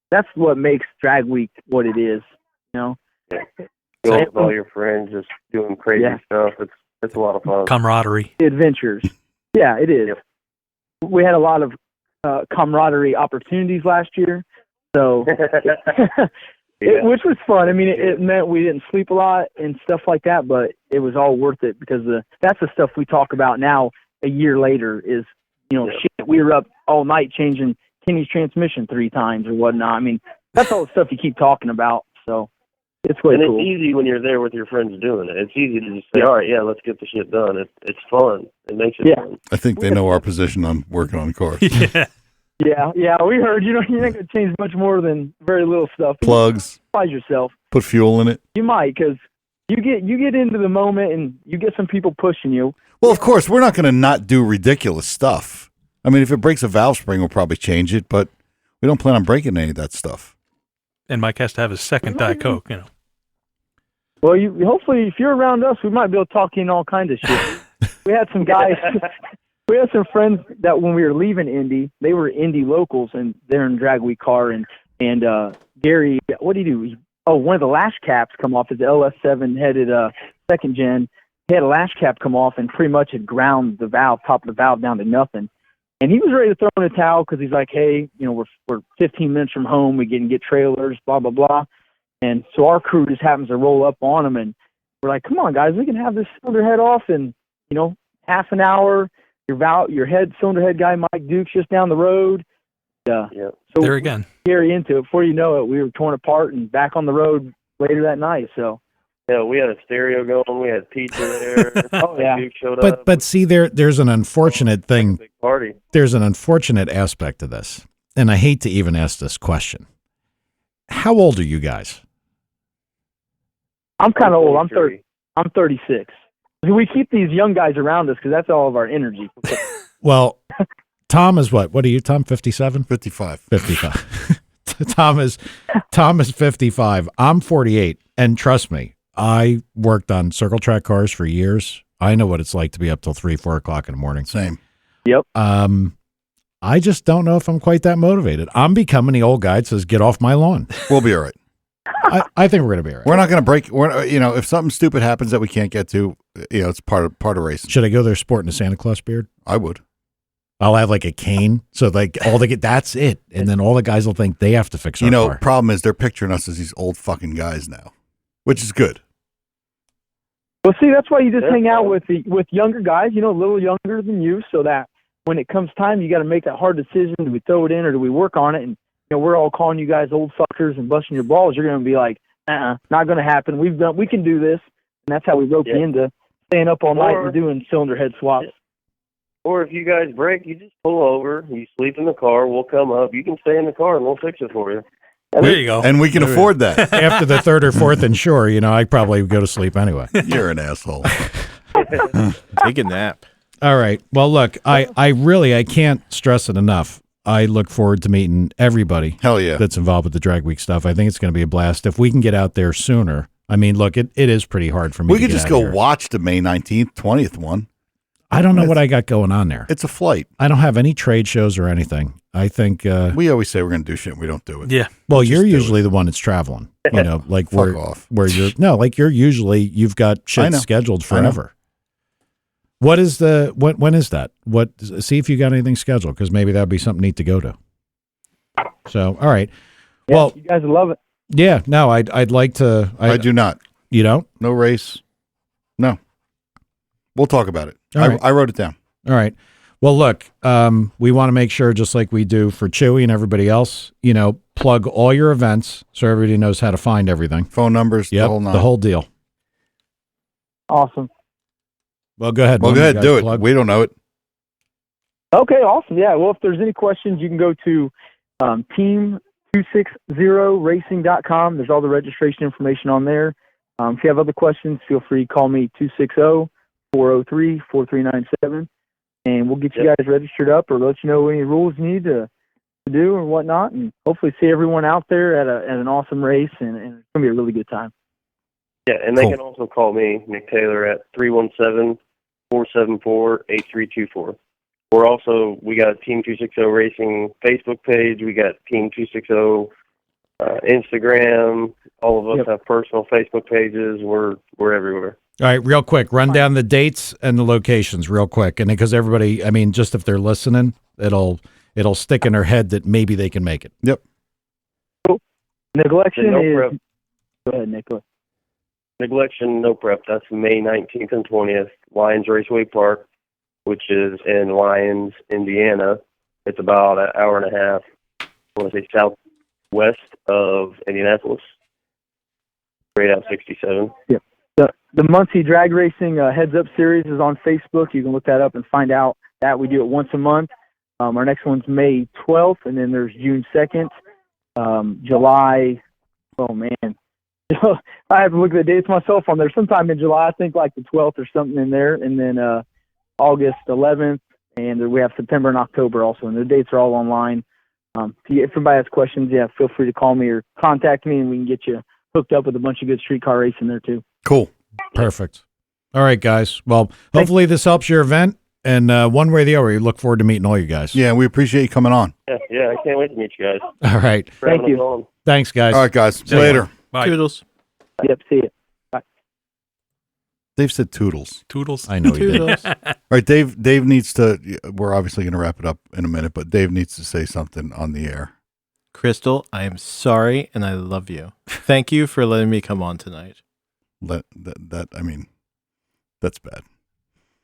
that's what makes Drag Week what it is, Yeah. Going with all your friends, just doing crazy stuff. It's a lot of fun. Camaraderie. Adventures. Yeah, it is. Yep. We had a lot of camaraderie opportunities last year. So, which was fun. I mean, it meant we didn't sleep a lot and stuff like that, but it was all worth it because that's the stuff we talk about now a year later is, shit, we were up all night changing Kenny's transmission 3 times or whatnot. I mean, that's all the stuff you keep talking about. So it's really cool. And it's easy when you're there with your friends doing it. It's easy to just say, all right, yeah, let's get the shit done. It's fun. It makes it fun. I think they know our position on working on cars. Yeah, we heard. You're not going to change much more than very little stuff. Plugs. Surprise yourself. Put fuel in it. You might, because you get into the moment and you get some people pushing you. Well, of course, we're not going to not do ridiculous stuff. I mean, if it breaks a valve spring, we'll probably change it, but we don't plan on breaking any of that stuff. And Mike has to have his second Diet Coke, Well, hopefully, if you're around us, we might be able to talk you in all kinds of shit. We had some guys, we had some friends that when we were leaving Indy, they were Indy locals, and they're in drag week car, and Gary, what do you do? One of the lash caps come off, his LS7 headed second gen. He had a lash cap come off and pretty much had ground the valve, top of the valve down to nothing. And he was ready to throw in a towel because he's like, hey, we're 15 minutes from home. We can get trailers, blah, blah, blah. And so our crew just happens to roll up on him. And we're like, come on, guys, we can have this cylinder head off in, half an hour. Your cylinder head guy, Mike Duke's just down the road. So there again. Gary into it. Before you know it, we were torn apart and back on the road later that night. So. Yeah, we had a stereo going. We had pizza there. Duke showed up. But see, there's an unfortunate thing. Big party. There's an unfortunate aspect to this, and I hate to even ask this question. How old are you guys? I'm kind of old. I'm 36. We keep these young guys around us because that's all of our energy. Well, Tom is what? What are you, Tom? 57? 55. 55. Tom is 55. I'm 48, and trust me, I worked on circle track cars for years. I know what it's like to be up till 3, 4 o'clock in the morning. Same. Yep. I just don't know if I'm quite that motivated. I'm becoming the old guy that says, get off my lawn. We'll be all right. I think we're going to be all right. We're not going to break. If something stupid happens that we can't get to, it's part of racing. Should I go there sporting a Santa Claus beard? I would. I'll have like a cane. So that's it. And then all the guys will think they have to fix our car. Problem is they're picturing us as these old fucking guys now, which is good. Well, see, that's why you just hang out with younger guys, a little younger than you, so that when it comes time, you got to make that hard decision. Do we throw it in or do we work on it? And, we're all calling you guys old fuckers and busting your balls. You're going to be like, not going to happen. We can do this. And that's how we rope you into staying up all night and doing cylinder head swaps. Or if you guys break, you just pull over. You sleep in the car. We'll come up. You can stay in the car and we'll fix it for you. There you go. And we can afford that. After the 3rd or 4th inshore, I probably go to sleep anyway. You're an asshole. Take a nap. All right. Well, look, I can't stress it enough. I look forward to meeting everybody Hell yeah. that's involved with the drag week stuff. I think it's going to be a blast. If we can get out there sooner, I mean, look, it is pretty hard for me We to could get just out go here. watch the May 19th, 20th one. I don't know what I got going on there. It's a flight. I don't have any trade shows or anything. I think we always say we're going to do shit and we don't do it. Yeah. well, you're usually the one that's traveling, like Fuck off. where you've got shit scheduled forever. What is when is that? See if you got anything scheduled, because maybe that'd be something neat to go to. So, all right. Yeah, well, you guys love it. Yeah, no, I'd like to. I do not. You don't? No race. No. We'll talk about it. All right. I wrote it down. All right. Well, look, we want to make sure, just like we do for Chewy and everybody else, plug all your events so everybody knows how to find everything. Phone numbers, Yep, the whole deal. Awesome. Well, go ahead. Well, go ahead, do it. Plug. We don't know it. Okay, awesome. Yeah, well, if there's any questions, you can go to team260racing.com. There's all the registration information on there. If you have other questions, feel free to call me 260-403-4397, and we'll get you guys registered up or let you know any rules you need to do or whatnot, and hopefully see everyone out there at an awesome race, and it's going to be a really good time. Yeah, and they can also call me, Nick Taylor, at 317-474-8324. We got Team 260 Racing Facebook page. We got Team 260 Instagram. All of us have personal Facebook pages. We're everywhere. All right, real quick, run down the dates and the locations real quick. And because everybody, I mean, just if they're listening, it'll stick in their head that maybe they can make it. Yep. Neglection no is. prep. Go ahead, Nicholas. Neglection, no prep. That's May 19th and 20th. Lyons Raceway Park, which is in Lyons, Indiana. It's about an hour and a half, I want to say southwest of Indianapolis. Straight out 67. Yep. The Muncie Drag Racing Heads Up Series is on Facebook. You can look that up and find out that. We do it once a month. Our next one's May 12th, and then there's June 2nd. July, oh man. I have to look at the dates myself on there. Sometime in July, I think like the 12th or something in there. And then August 11th, and we have September and October also. And the dates are all online. If anybody has questions, feel free to call me or contact me, and we can get you hooked up with a bunch of good street car racing there too. Cool. Perfect. All right, guys. Well, hopefully this helps your event. And one way or the other, we look forward to meeting all you guys. Yeah, we appreciate you coming on. Yeah, I can't wait to meet you guys. All right. Thank you. On. Thanks, guys. All right, guys. Later. Bye. Toodles. Yep, see you. Dave said toodles. Toodles. I know you did. All right, Dave needs to, we're obviously going to wrap it up in a minute, but Dave needs to say something on the air. Crystal, I am sorry and I love you. Thank you for letting me come on tonight. That's bad.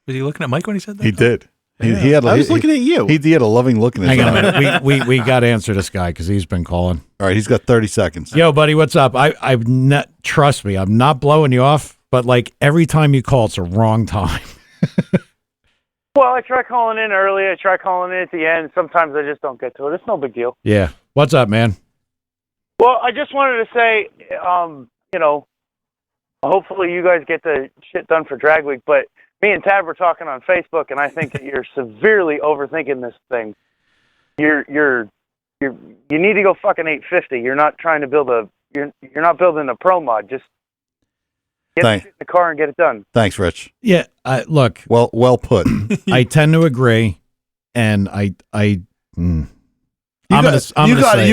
Was he looking at Mike when he said that? He did. Yeah. He had. I was looking at you. He had a loving look in his Hang on a eye. minute. We got to answer this guy because he's been calling. All right, he's got 30 seconds. Yo, buddy, what's up? I've not, trust me, I'm not blowing you off, but like every time you call, it's a wrong time. Well, I try calling in early. I try calling in at the end. Sometimes I just don't get to it. It's no big deal. Yeah. What's up, man? Well, I just wanted to say, hopefully you guys get the shit done for Drag Week, but me and Tad were talking on Facebook, and I think that you're severely overthinking this thing. You need to go fucking 850. You're not trying to build you're not building a pro mod. Just get the shit in the car and get it done. Thanks, Rich. Yeah. Look. Well put. I tend to agree, and You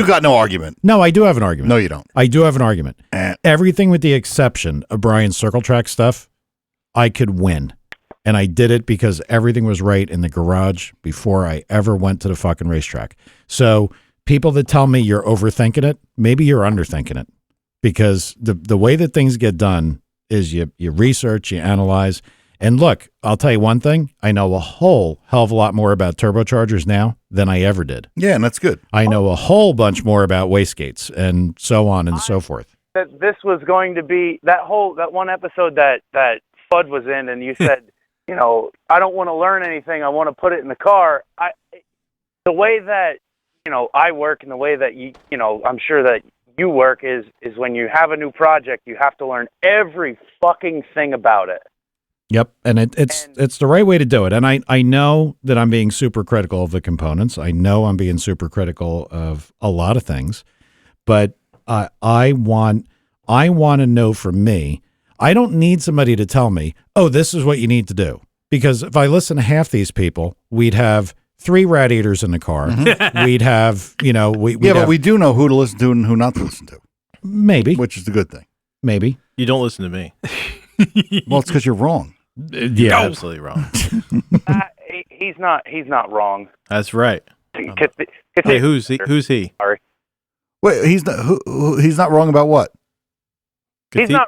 got no argument. No, I do have an argument. No, you don't. I do have an argument. Everything with the exception of Brian's circle track stuff, I could win. And I did it because everything was right in the garage before I ever went to the fucking racetrack. So people that tell me you're overthinking it, maybe you're underthinking it. Because the way that things get done is you research, you analyze. And look, I'll tell you one thing. I know a whole hell of a lot more about turbochargers now than I ever did. Yeah, and that's good. I know a whole bunch more about wastegates and so on and so forth. That this was going to be that one episode that Fudd was in, and you said, I don't want to learn anything. I want to put it in the car. The way that I work and the way that I'm sure that you work is when you have a new project, you have to learn every fucking thing about it. Yep, and it's the right way to do it. And I know that I'm being super critical of the components. I know I'm being super critical of a lot of things, but I want to know from me. I don't need somebody to tell me, oh, this is what you need to do. Because if I listen to half these people, we'd have 3 radiators in the car. Mm-hmm. We'd have, but we do know who to listen to and who not to listen to. Maybe. Which is the good thing. Maybe. You don't listen to me. Well, it's because you're wrong. Yeah, absolutely wrong. He's not wrong. That's right. Hey, who's he? Sorry. Wait, he's not wrong about what? He's not.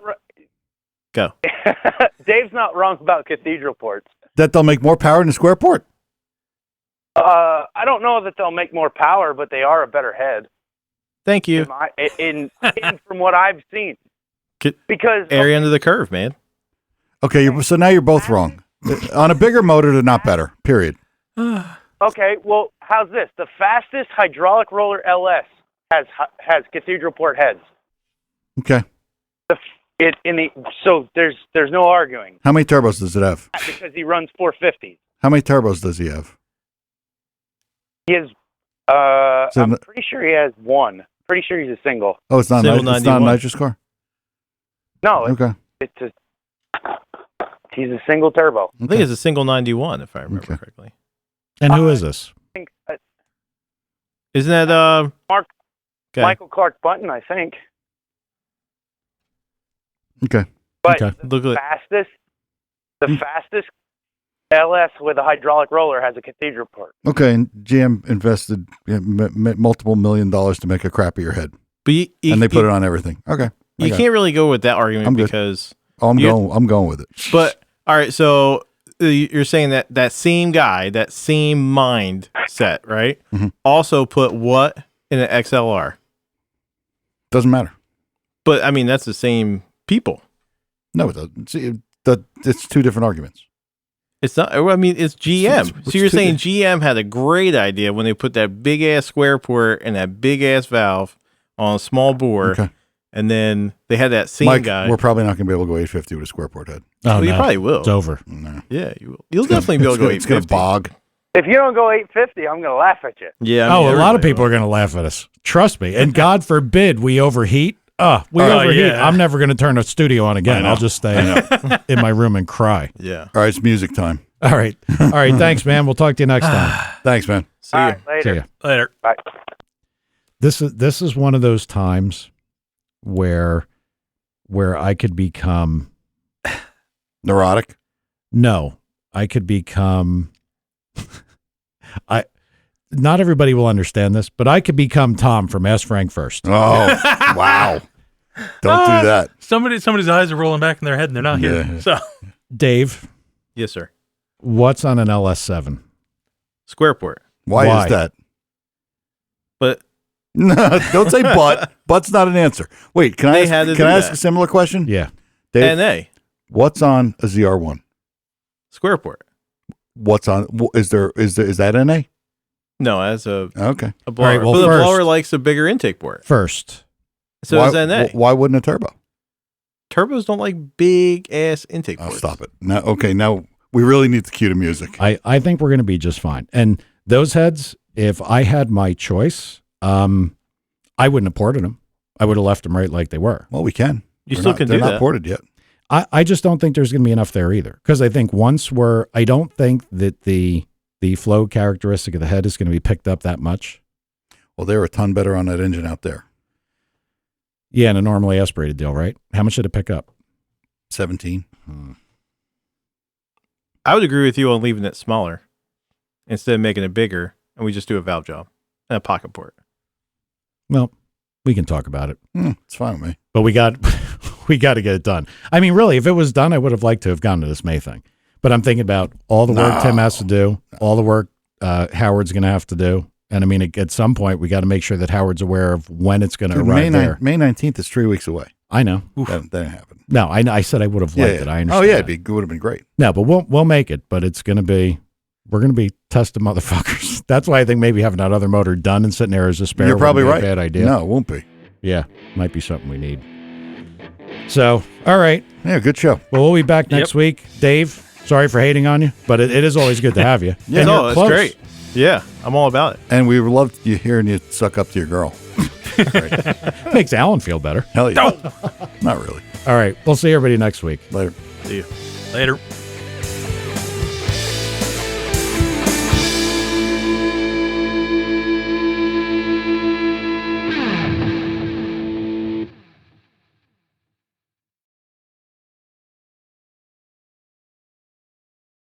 Go. Dave's not wrong about cathedral ports. That they'll make more power in the square port. I don't know that they'll make more power, but they are a better head. Thank you. In from what I've seen, because area under the curve, man. Okay, so now you're both wrong. On a bigger motor, they're not better. Period. Okay, well, how's this? The fastest hydraulic roller LS has cathedral port heads. Okay. So there's no arguing. How many turbos does it have? Because he runs 450s. How many turbos does he have? He has. I'm pretty sure he has one. Pretty sure he's a single. Oh, it's not a nitrous car. No. Okay. He's a single turbo. I think it's a single 91, if I remember correctly. And who is this? Isn't that Michael Clark Button? I think. Okay. But okay. the fastest LS with a hydraulic roller has a cathedral port. Okay, and GM invested multiple $1 million to make a crappier head. But and they put it on everything. Okay. You can't really go with that argument I'm good. because I'm going with it. But all right, so you're saying that same guy, that same mindset, right? Mhm. Also put what in an XLR? Doesn't matter. But I mean, that's the same people. No, it doesn't. See, it's two different arguments. It's not. I mean, it's GM. It's So you're two saying GM had a great idea when they put that big ass square port and that big ass valve on a small bore, Okay. and then they had that same Mike, guy. we're probably not going to be able to go 850 with a square port head. Oh, Well, you no. probably will. It's over. No. Yeah, you will. You'll definitely be able to go It's going to 850. bog. If you don't go 850, I'm going to laugh at you. Yeah. I Oh, mean, a lot of everybody people will. are going to laugh at us. Trust me. And God forbid we overheat. We Oh, overheat. yeah. I'm never going to turn a studio on again. I know. I'll just stay in my room and cry. Yeah. All right, it's music time. All right. All right. Thanks, man. We'll talk to you next time. Thanks, man. See All ya. right, later. See ya. Later. Bye. This is one of those times where I could become Neurotic. I could become not everybody will understand this, but I could become Tom from Ask Frank First. Oh, wow. Don't do that. Somebody's eyes are rolling back in their head and they're not here. Yeah. So Dave, Yes, sir. what's on an LS7? Square port. Why Why? is that? But No, don't say but. But's not an answer. Wait, can I They had to ask, do can I ask that. a similar question? Yeah. Dave, NA. what's on a ZR1? Square port. What's on? Is that NA? No, as a Okay. blower. All right, well, but the first- blower likes a bigger intake port. First. So why, is NA. Why wouldn't a turbo? Turbos don't like big ass intake Oh, ports. stop it. Now, okay, now we really need to cue to music. I think we're going to be just fine. And those heads, if I had my choice, I wouldn't have ported them. I would have left them right like they were. Well, we can. You They're still not- can They're do not that. ported yet. I just don't think there's going to be enough there either. Because I think I don't think that the flow characteristic of the head is going to be picked up that much. Well, they're a ton better on that engine out there. Yeah, in a normally aspirated deal, right? How much did it pick up? 17. I would agree with you on leaving it smaller instead of making it bigger, and we just do a valve job and a pocket port. Well, we can talk about it. It's fine with me. But we got to get it done. I mean, really, if it was done, I would have liked to have gone to this May thing. But I'm thinking about all the work Tim has to do, all the work Howard's going to have to do. And I mean, at some point, we got to make sure that Howard's aware of when it's going to Dude, arrive there. May 19th is 3 weeks away. I know. That didn't happen. No, I said I would have liked it. I understand. Oh, yeah, that. it would have been great. No, but we'll make it. But it's going to be, we're going to be testing motherfuckers. That's why I think maybe having that other motor done and sitting there as a spare. You're probably wouldn't right. be a bad idea. No, it won't be. Yeah, might be something we need. So, all right. Yeah, good show. Well, we'll be back next week. Dave, sorry for hating on you, but it is always good to have you. Yeah, And no, you're it's close. great. Yeah, I'm all about it. And we loved you hearing you suck up to your girl. Makes Alan feel better. Hell yeah. Not really. All right. We'll see everybody next week. Later. See you. later.